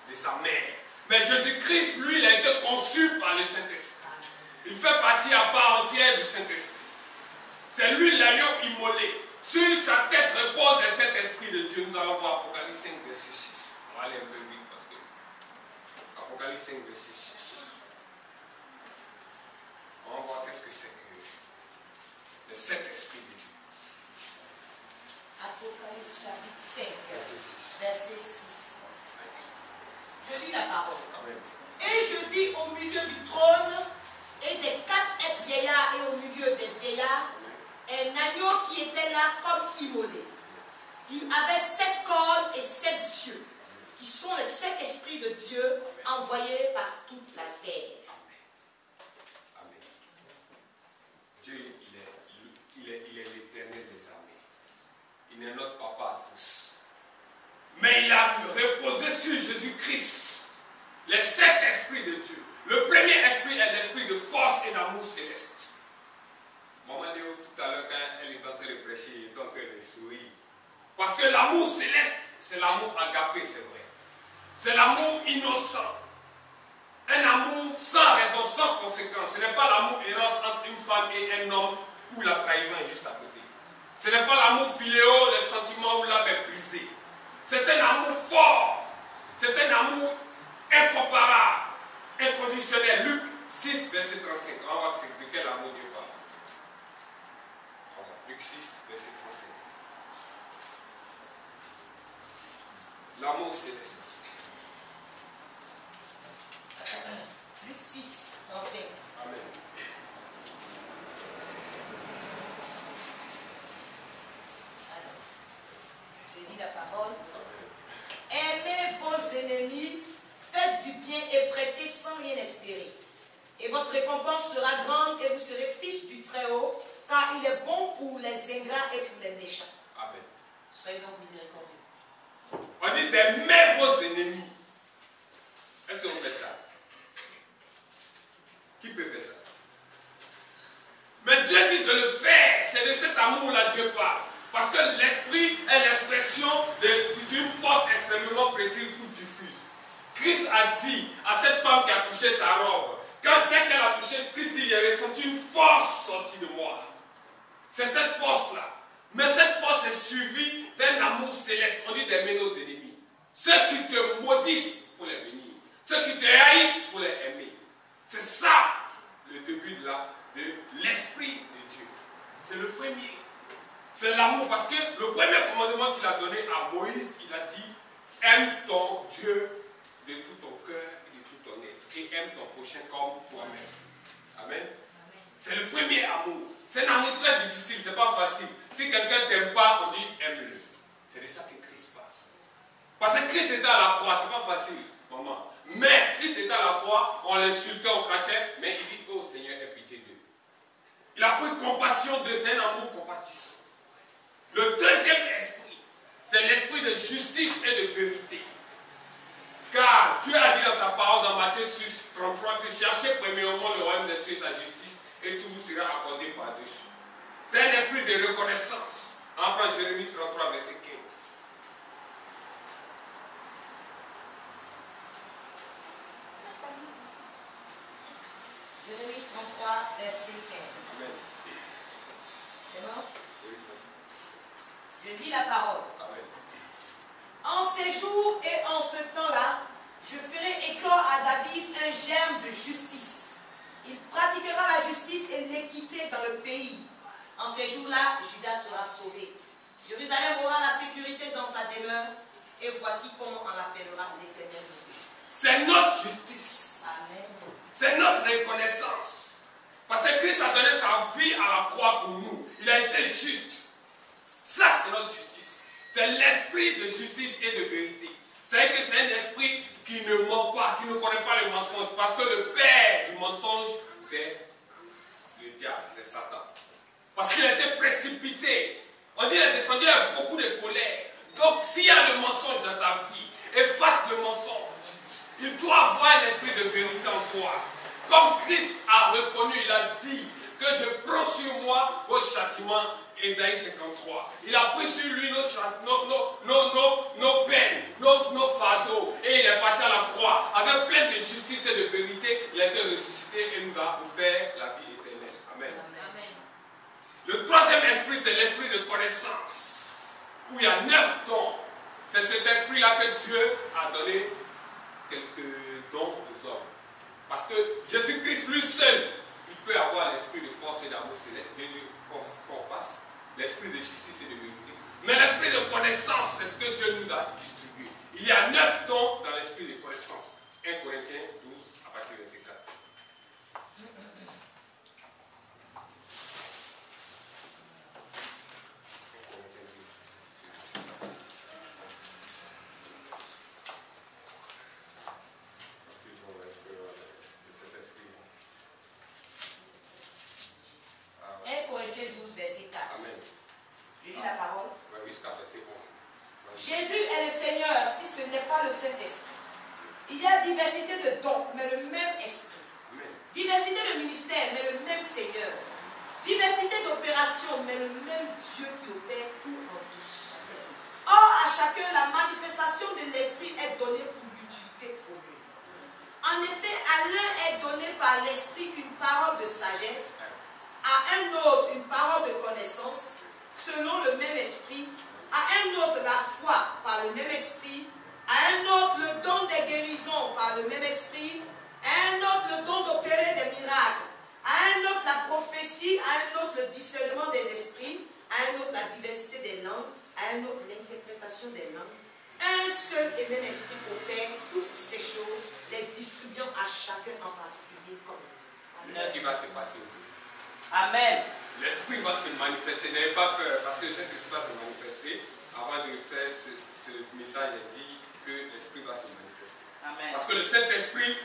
de sa mère. Mais Jésus-Christ, lui, il a été conçu par le Saint-Esprit. Il fait partie à part entière du Saint-Esprit. C'est lui l'agneau immolé. Sur sa tête repose le Saint-Esprit de Dieu. Nous allons voir Apocalypse 5, verset 6. On va aller un peu vite parce que Apocalypse 5, verset 6. On va voir qu'est-ce que c'est que le Saint-Esprit de Dieu. Apocalypse chapitre 5, Verset 6. verset 6. Je lis la parole. Amen. Et je vis au milieu du trône et des 4 vieillards et au milieu des vieillards un agneau qui était là comme immolé. Il avait 7 cornes et 7 Mais il a reposé sur Jésus-Christ les 7 esprits de Dieu. Le premier esprit est l'esprit de force et d'amour céleste. Maman Léo, tout à l'heure, quand elle est en train de prêcher, elle est en train de sourire. Parce que l'amour céleste, c'est l'amour agapé, c'est vrai. C'est l'amour innocent. Un amour sans raison, sans conséquence. Ce n'est pas l'amour éros entre une femme et un homme où la trahison est juste à côté. Ce n'est pas l'amour philéo, le sentiment où l'âme est brisée. C'est un amour fort. C'est un amour incomparable, inconditionnel. Luc 6, verset 35. On va voir de quel amour Dieu parle. Luc 6, verset 35. L'amour céleste. Luc 6, 35. Amen. Alors, je lis la parole. Aimez vos ennemis, faites du bien et prêtez sans rien espérer. Et votre récompense sera grande et vous serez fils du Très-Haut, car il est bon pour les ingrats et pour les méchants. Amen. Soyez donc miséricordieux. On dit d'aimer vos ennemis. Est-ce que vous faites ça? Qui peut faire ça? Mais Dieu dit de le faire. C'est de cet amour-là Dieu parle. Parce que l'esprit est l'expression d'une force extrêmement précise ou diffuse. Christ a dit à cette femme qui a touché sa robe, dès qu'elle a touché, Christ dit, j'ai ressenti une force sortie de moi. C'est cette force-là. Mais cette force est suivie d'un amour céleste. On dit d'aimer nos ennemis. Ceux qui te maudissent, il faut les bénir. Ceux qui te haïssent, il faut les aimer. C'est ça le début de l'esprit de Dieu. C'est le premier. C'est l'amour. Parce que le premier commandement qu'il a donné à Moïse, il a dit, aime ton Dieu de tout ton cœur et de tout ton être. Et aime ton prochain comme toi-même. Amen. C'est le premier amour. C'est un amour très difficile, c'est pas facile. Si quelqu'un ne t'aime pas, on dit aime-le. C'est de ça que Christ parle. Parce que Christ était à la croix, c'est pas facile, maman. Mais Christ était à la croix, on l'insultait, on crachait, mais il dit, oh Seigneur, aie pitié d'eux. Il a pris compassion de c'est un amour compatissant. Le deuxième esprit, c'est l'esprit de justice et de vérité. Car Dieu a dit dans sa parole dans Matthieu 6, 33 que cherchez premièrement le royaume des cieux et sa justice et tout vous sera accordé par-dessus. C'est un esprit de reconnaissance. On prend Jérémie 33, verset 15. Jérémie 33, verset 15. Amen. C'est bon? Je lis la parole. Amen. En ces jours et en ce temps-là, je ferai éclore à David un germe de justice. Il pratiquera la justice et l'équité dans le pays. En ces jours-là, Juda sera sauvé. Jérusalem aura la sécurité dans sa demeure. Et voici comment on l'appellera l'Éternel. C'est notre justice. Amen. C'est notre reconnaissance. Parce que Christ a donné sa vie à la croix pour nous. Il a été juste. Ça, c'est notre justice. C'est l'esprit de justice et de vérité. C'est-à-dire que c'est un esprit qui ne ment pas, qui ne connaît pas le mensonge. Parce que le père du mensonge, c'est le diable, c'est Satan. Parce qu'il a été précipité. On dit qu'il est descendu avec beaucoup de colère. Donc, s'il y a le mensonge dans ta vie, efface le mensonge. Il doit avoir un esprit de vérité en toi. Comme Christ a reconnu, il a dit que je prends sur moi vos châtiments. Ésaïe 53. Il a pris sur lui nos peines, nos fardeaux. Et il est parti à la croix. Avec plein de justice et de vérité, il a été ressuscité et nous a offert la vie éternelle. Amen. Amen. Le troisième esprit, c'est l'esprit de connaissance. Où il y a 9 dons. C'est cet esprit-là que Dieu a donné quelques dons aux hommes. Parce que Jésus-Christ, lui seul, il peut avoir l'esprit de force et d'amour céleste de Dieu qu'on fasse. L'esprit de justice et de vérité. Mais l'esprit de connaissance, c'est ce que Dieu nous a distribué. Il y a 9 dons dans l'esprit de connaissance. 1 Corinthiens 12, à partir de verset 4. Jésus est le Seigneur si ce n'est pas le Saint-Esprit? Il y a diversité de dons, mais le même Esprit. Diversité de ministères, mais le même Seigneur. Diversité d'opérations, mais le même Dieu qui opère tout en tous. Or, à chacun, la manifestation de l'Esprit est donnée pour l'utilité commune. En effet, à l'un est donné par l'Esprit une parole de sagesse, à un autre une parole de connaissance, selon le même Esprit, à un autre la foi par le même Esprit, à un autre le don des guérisons par le même Esprit, à un autre le don d'opérer des miracles, à un autre la prophétie, à un autre le discernement des esprits, à un autre la diversité des langues, à un autre l'interprétation des langues. Un seul et même Esprit opère toutes ces choses, les distribuant à chacun en particulier comme il veut. C'est ce qui va se passer aujourd'hui. Amen. L'Esprit va se manifester. N'ayez pas peur, parce que cet Esprit va se manifester. Avant de faire ce message, j'ai dit que l'Esprit va se manifester. Amen. Parce que le Saint-Esprit,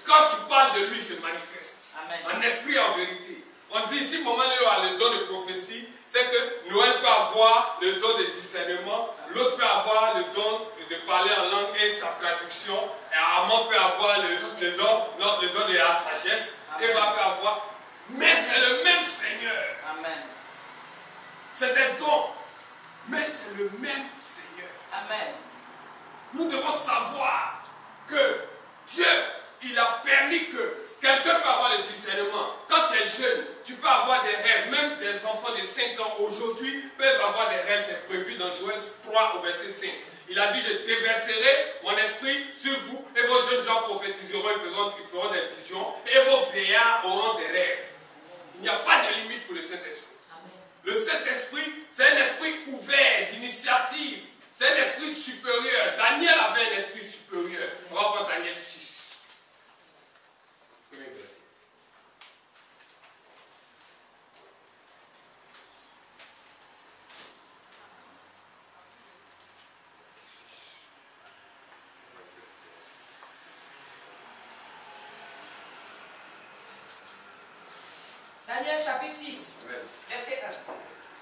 quand tu parles de lui, il se manifeste. Amen. En esprit et en vérité. On dit ici, moment où a le don de prophétie, c'est que Noël peut avoir le don de discernement, l'autre peut avoir le don de parler en langue et sa traduction, et Armand peut avoir le don de la sagesse, Eva peut avoir. Mais c'est le même Seigneur. Amen. C'est des dons, mais c'est le même Seigneur. Amen. Nous devons savoir que Dieu, il a permis que quelqu'un peut avoir le discernement. Quand tu es jeune, tu peux avoir des rêves. Même des enfants de 5 ans aujourd'hui peuvent avoir des rêves. C'est prévu dans Joël 3 au verset 5. Il a dit, je déverserai mon esprit sur vous et vos jeunes gens prophétiseront, ils feront des visions et vos vieillards auront des rêves. Il n'y a pas de limite pour le Saint-Esprit. Le Saint-Esprit, c'est un esprit ouvert, d'initiative. C'est un esprit supérieur. Daniel avait un esprit supérieur. On va prendre Daniel 6. Premier verset. Daniel chapitre 6, Amen. verset 1.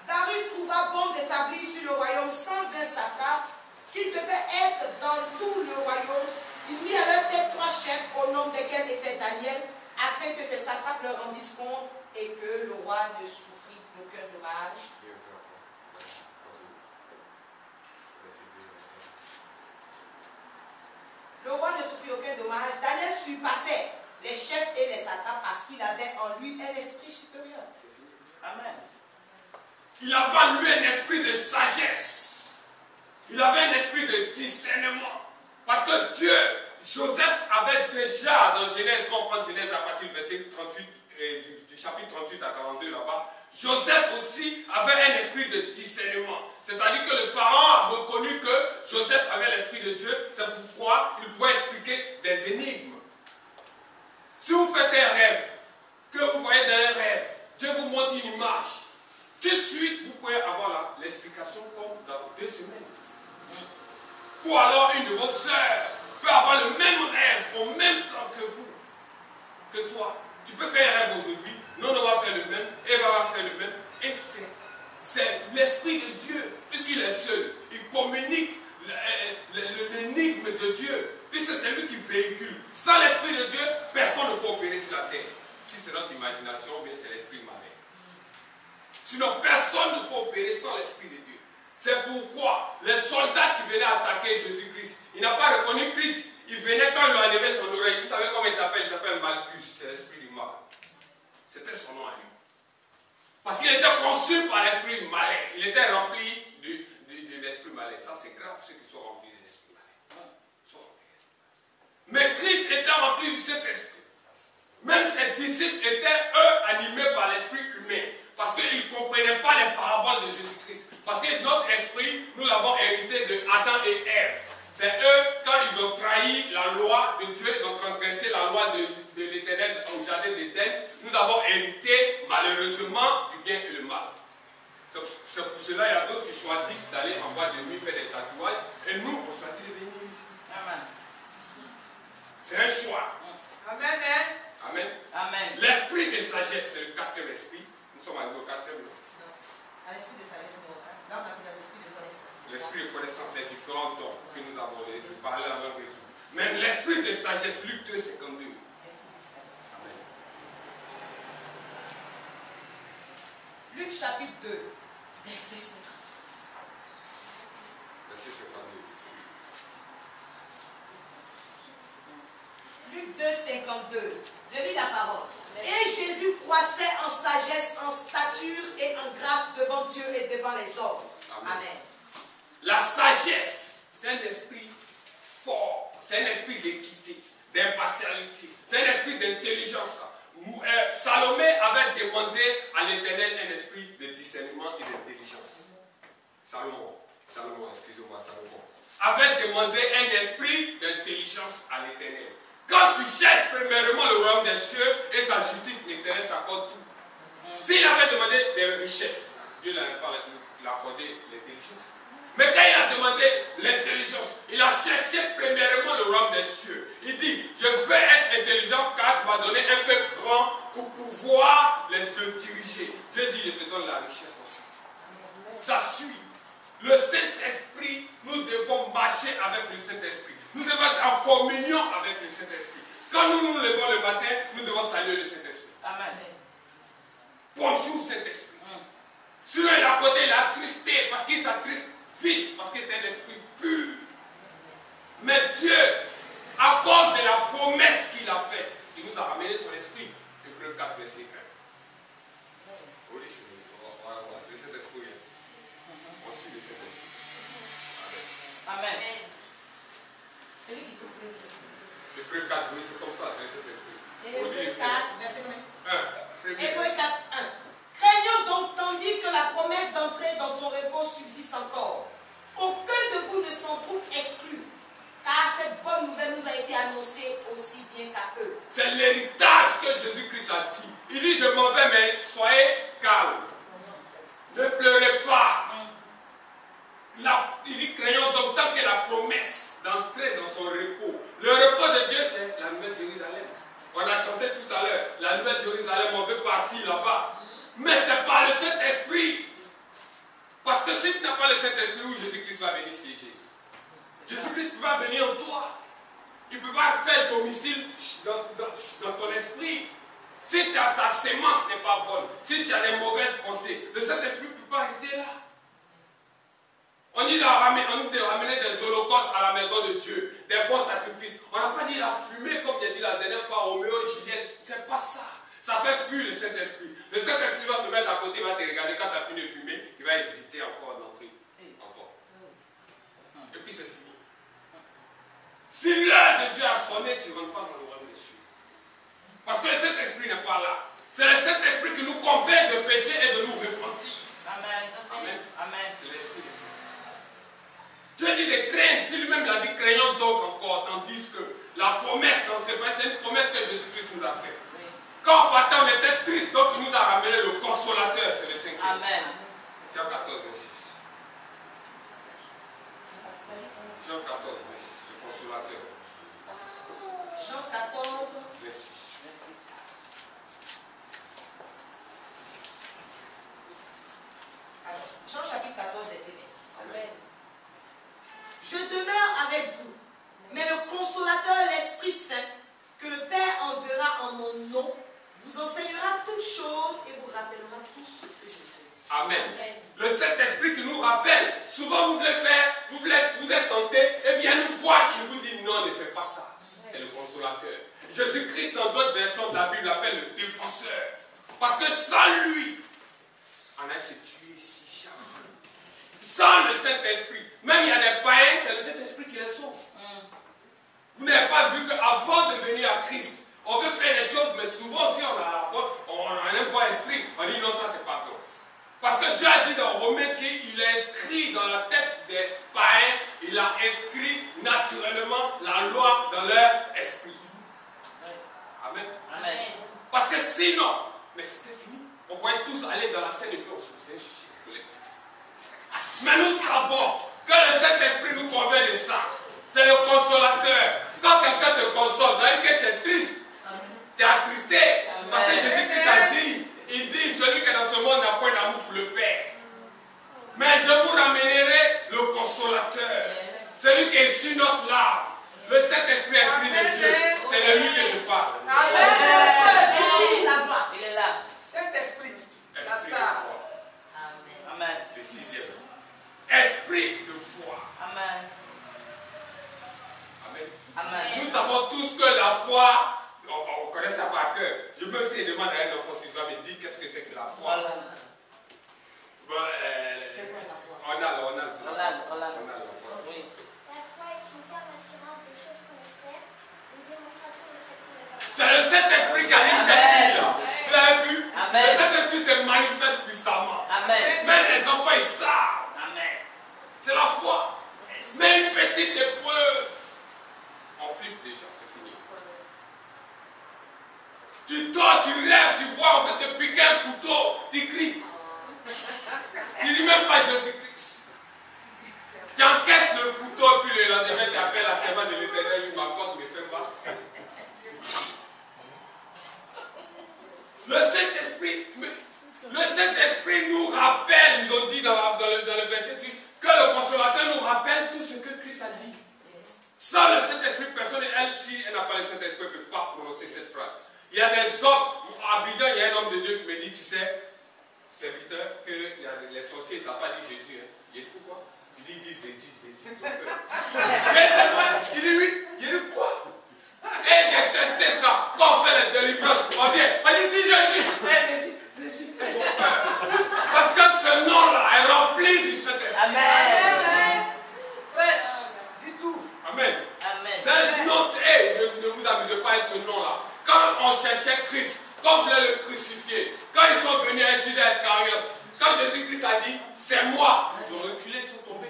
Darius trouva bon d'établir sur le royaume 120 satrapes qui devaient être dans tout le royaume. Il mit à leur tête 3 chefs au nom desquels était Daniel, afin que ces satrapes leur rendissent compte et que le roi ne souffrit aucun dommage. Le roi ne souffrit aucun dommage. Daniel surpassait les chefs et les satrapes parce qu'il avait en lui un esprit supérieur. Amen. Il avait en lui un esprit de sagesse. Il avait un esprit de discernement. Parce que Dieu, Joseph avait déjà dans Genèse, quand on prend Genèse à partir du verset 38, du chapitre 38 à 42 là-bas, Joseph aussi avait un esprit de discernement. C'est-à-dire que le pharaon a reconnu que Joseph avait l'esprit de Dieu. C'est pourquoi il pouvait expliquer des énigmes. Si vous faites un rêve, que vous voyez dans un rêve, Dieu vous montre une image, tout de suite vous pouvez avoir l'explication comme dans 2 semaines. Ou alors une de vos sœurs peut avoir le même rêve au même temps que vous, que toi. Tu peux faire un rêve aujourd'hui, nous on va faire le même, Eva va faire le même, et c'est l'esprit de Dieu, puisqu'il est seul, il communique l'énigme de Dieu, puisque c'est lui qui véhicule. Sans l'esprit de Dieu, personne ne peut opérer sur la terre. Si c'est notre imagination, bien c'est l'esprit malin. Sinon, personne ne peut opérer sans l'esprit de Dieu. C'est pourquoi les soldats qui venaient attaquer Jésus-Christ, il n'a pas reconnu Christ. Il venait quand il lui enlevait son oreille. Vous savez comment il s'appelle? Il s'appelle Malchus, c'est l'esprit du mal. C'était son nom à lui. Parce qu'il était conçu par l'esprit malin. Il était rempli de l'esprit malin. Ça c'est grave, ceux qui sont remplis de l'esprit malin. Mais Christ était rempli de cet esprit. Même ses disciples étaient, eux, animés par l'esprit humain. Parce qu'ils ne comprenaient pas les paraboles de Jésus-Christ. Parce que notre esprit, nous l'avons hérité de Adam et Ève. C'est eux, quand ils ont trahi la loi de Dieu, ils ont transgressé la loi de l'Éternel au jardin d'Éden, nous avons hérité malheureusement du bien et le mal. C'est pour cela qu'il y a d'autres qui choisissent d'aller en boîte de nuit faire des tatouages, et nous, on choisit de venir ici. Amen. C'est un choix. Amen. Amen. Amen. L'esprit de sagesse, c'est le 4e esprit. Nous sommes arrivés au 4e. À l'esprit de sagesse, non, on appelle l'esprit de connaissance. L'esprit de connaissance, les différents dons que nous avons, parler la langue et tout. Mais l'esprit de sagesse, Luc 2, 52. Amen. Luc chapitre 2, verset 50. Verset 52. Luc 2, 52. Je lis la parole. Et Jésus croissait en sagesse, en stature et en grâce devant Dieu et devant les hommes. Amen. La sagesse, c'est un esprit fort, c'est un esprit d'équité, d'impartialité, c'est un esprit d'intelligence. Salomé avait demandé à l'Éternel un esprit de discernement et d'intelligence. Salomon, excusez-moi, avait demandé un esprit d'intelligence à l'Éternel. Quand tu cherches premièrement le royaume des cieux et sa justice, l'Éternel t'accorde tout. S'il avait demandé des richesses, Dieu n'a pas accordé l'intelligence. Mais quand il a demandé l'intelligence, il a cherché premièrement le royaume des cieux. Il dit, je veux être intelligent car tu m'as donné un peu grand pour pouvoir le diriger. Dieu dit, je te donne la richesse ensuite. Ça suit. Le Saint-Esprit, nous devons marcher avec le Saint-Esprit. Nous devons être en communion avec le Saint-Esprit. Quand nous nous levons le matin, nous devons saluer le Saint-Esprit. Amen. Bonjour Saint-Esprit. Sinon, il est à côté, il est attristé parce qu'il s'attriste vite, parce que c'est un esprit pur. Mais Dieu, à cause de la promesse qu'il a faite, il nous a ramené son esprit. Hébreux 4, verset 1. Oui, c'est le Saint-Esprit. On suit le Saint-Esprit. Amen. Hébreux 4, oui, c'est comme ça, c'est le Saint-Esprit. Hébreux 4, verset combien? 1. Hébreux 4, 1. Craignons donc, tandis que la promesse d'entrer dans son repos subsiste encore, qu'aucun de vous ne s'en trouve exclu, car cette bonne nouvelle nous a été annoncée aussi bien qu'à eux. C'est l'héritage que Jésus-Christ a dit. Il dit, je m'en vais, mais soyez calmes. Ne pleurez pas. Il dit, craignons donc tant que la promesse d'entrer dans son repos. Le repos de Dieu, c'est la nouvelle Jérusalem. On a chanté tout à l'heure, la nouvelle Jérusalem, on veut partir là-bas. Mais c'est pas le Saint-Esprit. Parce que si tu n'as pas le Saint-Esprit, où Jésus-Christ va venir siéger? Jésus-Christ ne peut pas venir en toi. Il ne peut pas faire domicile dans ton esprit. Si ta sémence n'est pas bonne, si tu as des mauvaises pensées, le Saint-Esprit ne peut pas rester là. On dit de ramener des holocaustes à la maison de Dieu, des bons sacrifices. On n'a pas dit la fumée, comme j'ai dit la dernière fois, Roméo et Juliette. C'est pas ça. Ça fait fuir le Saint-Esprit. Le Saint-Esprit va se mettre à côté, il va te regarder. Quand tu as fini de fumer, il va hésiter encore d'entrer en toi. Et puis c'est fini. Si l'heure de Dieu a sonné, tu ne rentres pas dans le royaume des cieux. Parce que le Saint-Esprit n'est pas là. C'est le Saint-Esprit qui nous convainc de pécher et de nous repentir. Amen. Amen. Amen. C'est l'Esprit de Dieu. Dieu dit de craindre. Si lui-même l'a dit, craignons donc encore, tandis que la promesse d'entreprendre, c'est une promesse que Jésus-Christ nous a faite. Quand on partait, on était triste, donc il nous a ramené le consolateur, c'est le Saint-Esprit. Amen. Jean 14, verset 6. Jean 14, verset 6, le consolateur. Jean 14, Verset 6. Alors, Jean chapitre 14, verset 26. Amen. Je demeure avec vous, mais le consolateur, l'Esprit Saint, que le Père enverra en mon nom, vous enseignera toutes choses et vous rappellera tout ce que je fais. Amen. Le Saint-Esprit qui nous rappelle. Souvent vous voulez faire, vous êtes tenté, et bien une voix qui vous dit non, ne fais pas ça. C'est le consolateur. Jésus-Christ dans d'autres versions de la Bible l'appelle le défenseur. Parce que sans lui, on a se tuer si jamais. Sans le Saint-Esprit, même il y a des païens, c'est le Saint-Esprit qui les sauve. Vous n'avez pas vu qu'avant de venir à Christ, on veut faire les choses, mais souvent si on a un bon esprit, on dit non, ça c'est pas bon. Parce que Dieu a dit dans Romains qu'il a inscrit dans la tête des païens, il a inscrit naturellement la loi dans leur esprit. Amen. Amen. Parce que sinon, mais c'était fini. On pourrait tous aller dans la scène et puis on se faisait un suicide collectif. Mais nous savons que le Saint-Esprit nous convainc de ça. C'est le consolateur. Quand quelqu'un te console, ça veut dire que tu es triste. Tu es attristé. Parce que Jésus-Christ a dit, il dit, celui qui est dans ce monde n'a point d'amour pour le Père. Mais je vous ramènerai le consolateur. Celui qui est sur notre larme. Le Saint-Esprit, Esprit de Dieu. C'est de lui que je parle. Il est là. Saint-Esprit. Esprit de foi. Amen. Le sixième. Esprit de foi. Amen. Amen. Amen. Nous savons tous que la foi, on connaît ça par cœur. Je peux aussi demander à un enfant si tu vas me dire qu'est-ce que c'est que la foi. Voilà. Bon, on a la foi. Oui. La foi est une ferme assurance des choses qu'on espère, une démonstration de cette connaissance. C'est le Saint-Esprit qui anime cette fille-là. Vous l'avez vu? Amen. Le Saint-Esprit se manifeste puissamment. Amen. Même les enfants, ils savent. Amen. C'est la foi. Mais une petite épreuve. On flippe déjà, c'est fini. Tu dors, tu rêves, tu vois, on veut te piquer un couteau, tu cries. Tu dis même pas Jésus-Christ. Tu encaisses le couteau, puis le lendemain, tu appelles la servante de l'Éternel, il m'apporte, me fait pas. Le Saint-Esprit nous rappelle, nous ont dit dans le verset 10, que le consolateur nous rappelle tout ce que Christ a dit. Sans le Saint-Esprit, personne, elle, si elle n'a pas le Saint-Esprit, ne peut pas prononcer cette phrase. Il y a des hommes, à Abidjan, il y a un homme de Dieu qui me dit, tu sais, serviteur, que les sorciers ne savent pas dire Jésus. Hein. Il dit pourquoi? Il dit Jésus, Jésus. Mais c'est vrai, il dit oui. Il dit quoi? Et j'ai testé ça. Quand on fait la délivrance, on vient, on dit Jésus. Jésus. Ils ont peur. Parce que ce nom-là est rempli du Saint-Esprit. Amen. Dis tout. Amen. Amen. C'est un nom, ne vous amusez pas avec ce nom-là. Quand on cherchait Christ, quand on voulait le crucifier, quand ils sont venus à Judas Iscariote, quand Jésus-Christ a dit, c'est moi, ils ont reculé, ils sont tombés.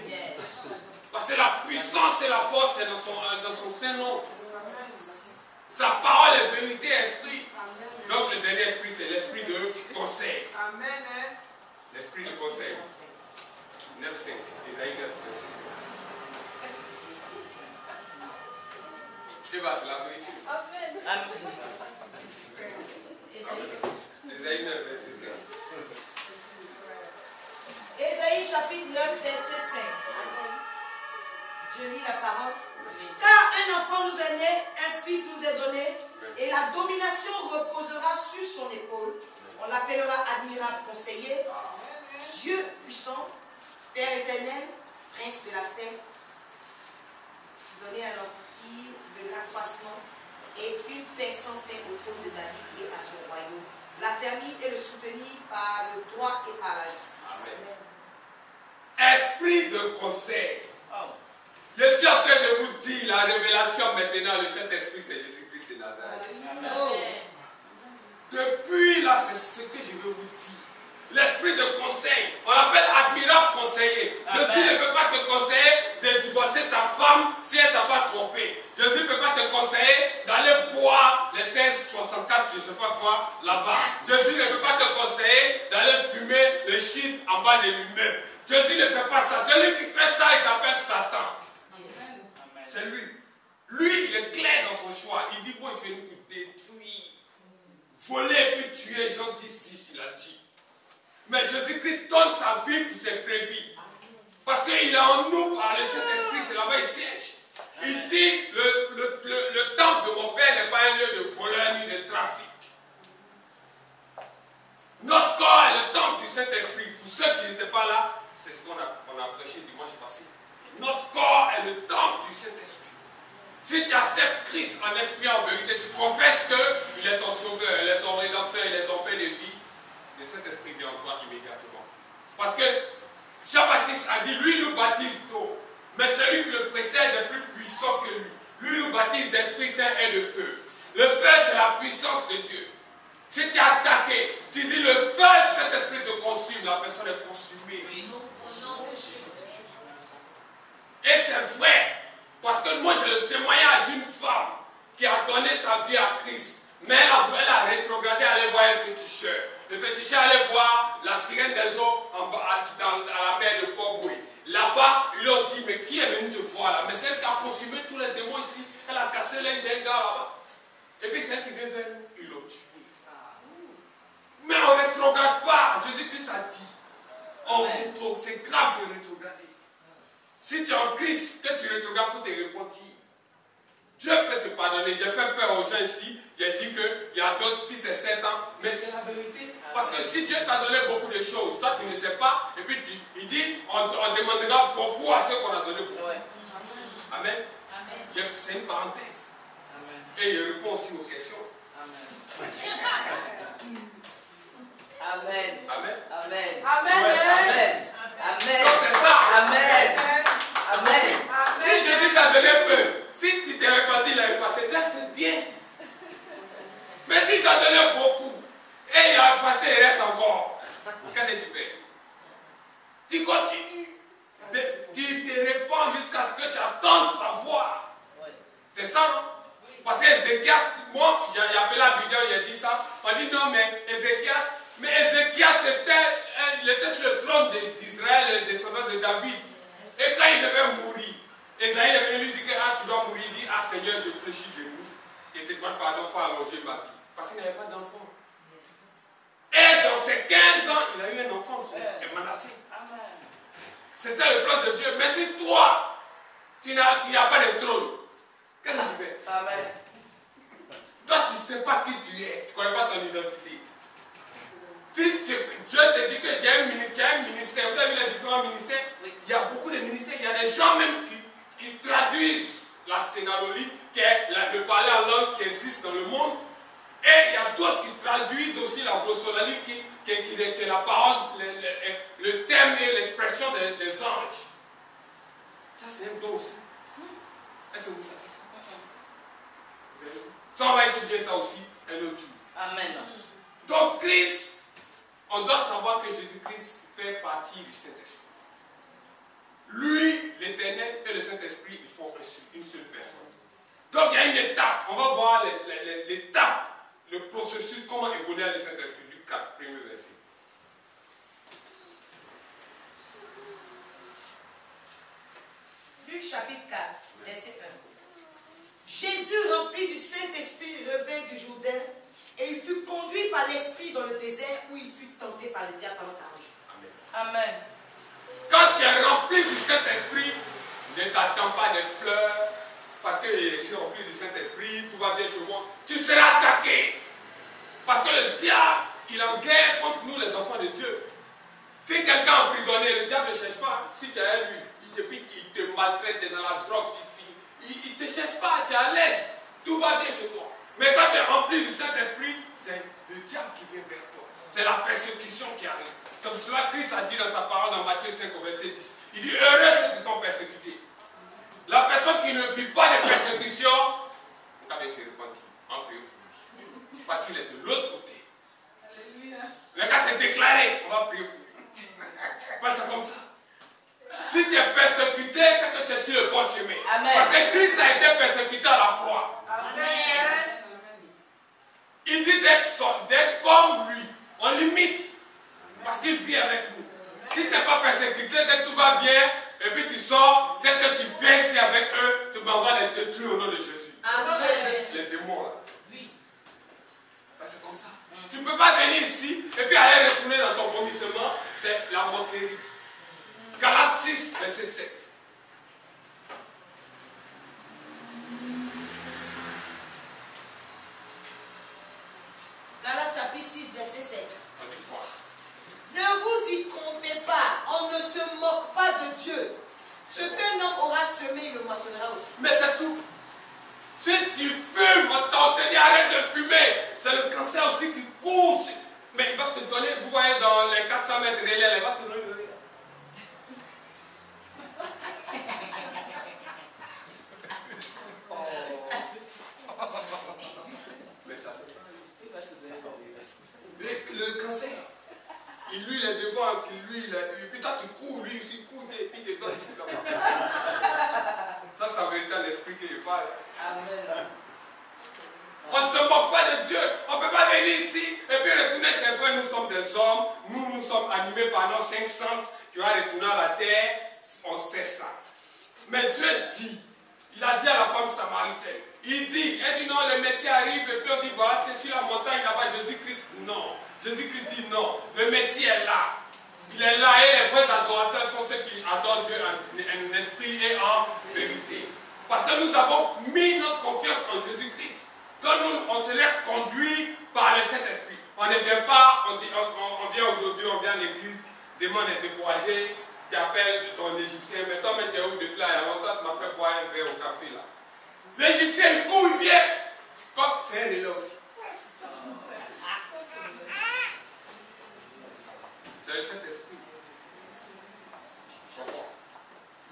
Parce que la puissance et la force est dans son saint nom. Sa parole est vérité, esprit. Donc le dernier esprit, c'est l'esprit de conseil. Amen. L'esprit de conseil. 9,5. Isaïe 9, verset 5. C'est la vérité. Amen. Isaïe 9, verset 5. Ésaïe chapitre 9, verset 5. Je lis la parole. Car un enfant nous est né, un fils nous est donné, et la domination reposera sur son épaule. On l'appellera admirable conseiller, Dieu puissant, Père éternel, prince de la paix. Donner à notre fille de l'accroissement et une paix sans fin au trône de David et à son royaume. L'affermir et le soutenir par le droit et par la justice. Amen. Esprit de conseil. Je suis en train de vous dire la révélation maintenant, le Saint-Esprit, c'est Jésus-Christ de Nazareth. Amen. Depuis là, c'est ce que je veux vous dire. L'esprit de conseil, on l'appelle admirable conseiller. Jésus ne peut pas te conseiller de divorcer ta femme si elle ne t'a pas trompé. Jésus ne peut pas te conseiller d'aller boire les 1664, je ne sais pas quoi, là-bas. Jésus ne peut pas te conseiller d'aller fumer le shit en bas de l'immeuble. Jésus ne fait pas ça. Celui qui fait ça, il s'appelle Satan. C'est lui. Lui, il est clair dans son choix. Il dit, bon, je vais nous détruire. Voler puis tuer, Jean 10, il a dit. Mais Jésus-Christ donne sa vie pour ses brebis. Parce qu'il est en nous par le Saint-Esprit, c'est là-bas il siège. Il dit, le temple de mon Père n'est pas un lieu de voleur ni de trafic. Notre corps est le temple du Saint-Esprit. Pour ceux qui n'étaient pas là, c'est ce qu'on a prêché dimanche passé. Notre corps est le temple du Saint-Esprit. Si tu acceptes Christ en esprit et en vérité, tu confesses qu'il est ton sauveur, il est ton rédempteur, il est ton Père de vie, le Saint-Esprit vient en toi immédiatement. Parce que Jean-Baptiste a dit, lui nous baptise d'eau, mais celui qui le précède est plus puissant que lui. Lui nous baptise d'Esprit Saint et de feu. Le feu, c'est la puissance de Dieu. Si tu es attaqué, tu dis le feu de cet esprit te consume, la personne est consumée. Et c'est vrai, parce que moi j'ai le témoignage d'une femme qui a donné sa vie à Christ, mais elle a rétrogradé, aller voir un féticheur. Le féticheur allait voir la sirène des eaux à la mer de Port-Boué. Là-bas, ils lui ont dit, mais qui est venu te voir là? Mais c'est elle qui a consumé tous les démons ici. Elle a cassé l'œil d'un gars là-bas. Et puis c'est elle qui vient vers nous, ils l'ont tué. Mais on ne rétrograde pas. Jésus-Christ a dit, c'est grave de rétrograder. Si tu es en Christ, que tu regardes, il faut te repentir. Dieu peut te pardonner. J'ai fait peur aux gens ici. J'ai dit qu'il y a d'autres 6 et 7 ans. Mais c'est la vérité. Parce que si Dieu t'a donné beaucoup de choses, toi tu ne sais pas. Et puis il dit, on demandera beaucoup à ceux qu'on a donné beaucoup. Amen. C'est une parenthèse. Amen. Et il répond aussi aux questions. Amen. Amen. Amen. Amen. Amen. Amen. Donc c'est ça. Amen. Amen. Si Jésus t'a donné peu, si tu t'es repenti, il a effacé, ça c'est bien. Mais si tu as donné beaucoup, et il a effacé, il reste encore, qu'est-ce que tu fais? Tu continues. Tu te répands jusqu'à ce que tu attendes savoir. C'est ça, non? Parce qu'Ézéchias, moi, j'ai appelé la vidéo, il a dit ça. On dit non, mais Ézéchias, il était sur le trône d'Israël, le descendant de David. Et quand il devait mourir, Esaïe est venu lui dire que tu dois mourir. Il dit, Seigneur, je fléchis genoux. Et te demande pardon, il faut allonger ma vie. Parce qu'il n'avait pas d'enfant. Et dans ses 15 ans, il a eu un enfant, et Manassé. C'était le plan de Dieu. Mais si toi, tu n'as pas de trône, qu'est-ce que tu fais? Amen. Toi, tu ne sais pas qui tu es. Tu ne connais pas ton identité. Si Dieu te dit que j'ai un ministère, vous avez vu les différents ministères? Oui. Il y a beaucoup de ministères. Il y a des gens même qui traduisent la sténalogie, qui est le parler en langue qui existe dans le monde. Et il y a d'autres qui traduisent aussi la glossolalie, qui est la parole, le thème et l'expression des anges. Ça, c'est un don aussi. Est-ce que vous savez ça? Ça, on va étudier ça aussi un autre jour. Amen. Donc, Christ, on doit savoir que Jésus-Christ fait partie du Saint-Esprit. Lui, l'Éternel et le Saint-Esprit, ils font une seule personne. Donc, il y a une étape. On va voir l'étape, le processus, comment évoluer le Saint-Esprit. Luc 4, premier verset. Luc chapitre 4, verset 1. Jésus, rempli du Saint-Esprit, revint du Jourdain et il fut conduit par l'Esprit dans le désert où il fut tenté par le diable pendant 40 jours. Amen. Amen. Quand tu es rempli du Saint-Esprit, ne t'attends pas des fleurs, parce que je suis rempli du Saint-Esprit, tout va bien chez moi. Tu seras attaqué. Parce que le diable, il est en guerre contre nous, les enfants de Dieu. Si quelqu'un est emprisonné, le diable ne cherche pas. Si tu as lui, il te maltraite, tu es dans la drogue, il ne te cherche pas, tu es à l'aise. Tout va bien chez toi. Mais quand tu es rempli du Saint-Esprit, c'est le diable qui vient vers toi. C'est la persécution qui arrive. C'est pour cela que Christ a dit dans sa parole dans Matthieu 5 au verset 10. Il dit, heureux ceux qui sont persécutés. La personne qui ne vit pas de persécution, quand il s'est repenti, en priant. Parce qu'il est de l'autre côté. Le gars s'est déclaré, on va prier pour lui. Parce que c'est comme ça. Si tu es persécuté, c'est que tu es sur le bon chemin. Amen. Parce que Christ a été persécuté à la croix. Amen. Il dit d'être comme lui. On limite. Parce qu'il vit avec nous. Si tu n'es pas persécuté, que tout va bien, et puis tu sors, c'est que tu viens ici avec eux, tu m'envoies les détruire au nom de Jésus. Amen. Les démons, là. Oui. Ben, c'est comme ça. Tu ne peux pas venir ici et puis aller retourner dans ton vomissement. C'est la moquerie. Galates 6, verset 7. Galates chapitre 6, verset 7. On dit quoi? Ne vous y trompez pas, on ne se moque pas de Dieu. Ce qu'un homme aura semé, il le moissonnera aussi. Mais c'est tout. Si tu fumes, on te dit arrête de fumer. C'est le cancer aussi qui court. Mais il va te donner, vous voyez dans les 400 mètres relais, il va te donner le relais. Mais ça fait le cancer. Lui, il est devant, lui, et puis toi, tu cours, lui aussi court, et puis tu te donnes tout là-bas. Ça, c'est en vérité l'esprit qui lui parle. Amen. On ne se moque pas de Dieu. On ne peut pas venir ici et puis retourner. C'est vrai, nous sommes des hommes. Nous sommes animés par nos 5 sens qui vont retourner à la terre. On sait ça. Mais Dieu dit, il a dit à la femme samaritaine, elle dit non, le Messie arrive et puis on dit voilà, c'est sur la montagne là-bas, Jésus-Christ, non. Jésus-Christ dit non, le Messie est là. Il Il est là et les vrais adorateurs sont ceux qui adorent Dieu en esprit et en vérité. Parce que nous avons mis notre confiance en Jésus-Christ. Quand nous, on se laisse conduire par le Saint-Esprit. On ne vient pas, on vient aujourd'hui, on vient à l'église, demain on est découragé, tu appelles ton Égyptien, mais toi, tu es où depuis là, il y a longtemps, tu m'as fait boire un verre au café là. L'Égyptien, il court, il vient. Comme c'est un relais aussi. C'est le Saint-Esprit.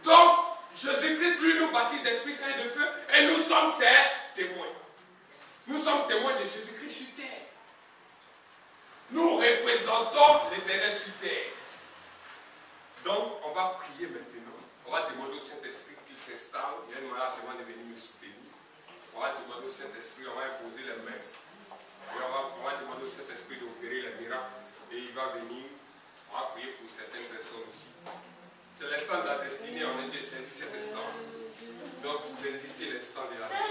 Donc, Jésus-Christ, lui, nous baptise d'Esprit Saint et de feu, et nous sommes ses témoins. Nous sommes témoins de Jésus-Christ sur terre. Nous représentons l'Éternel sur terre. Donc, on va prier maintenant. On va demander au Saint-Esprit qu'il s'installe. Il y a une manière seulement de venir nous soutenir. On va demander au Saint-Esprit, on va imposer les mains. Et on va demander au Saint-Esprit d'opérer les miracles. Et il va venir. On va prier pour certaines personnes aussi. C'est l'instant de la destinée. On a dit saisir cet instant. Donc, saisissez l'instant de la destinée.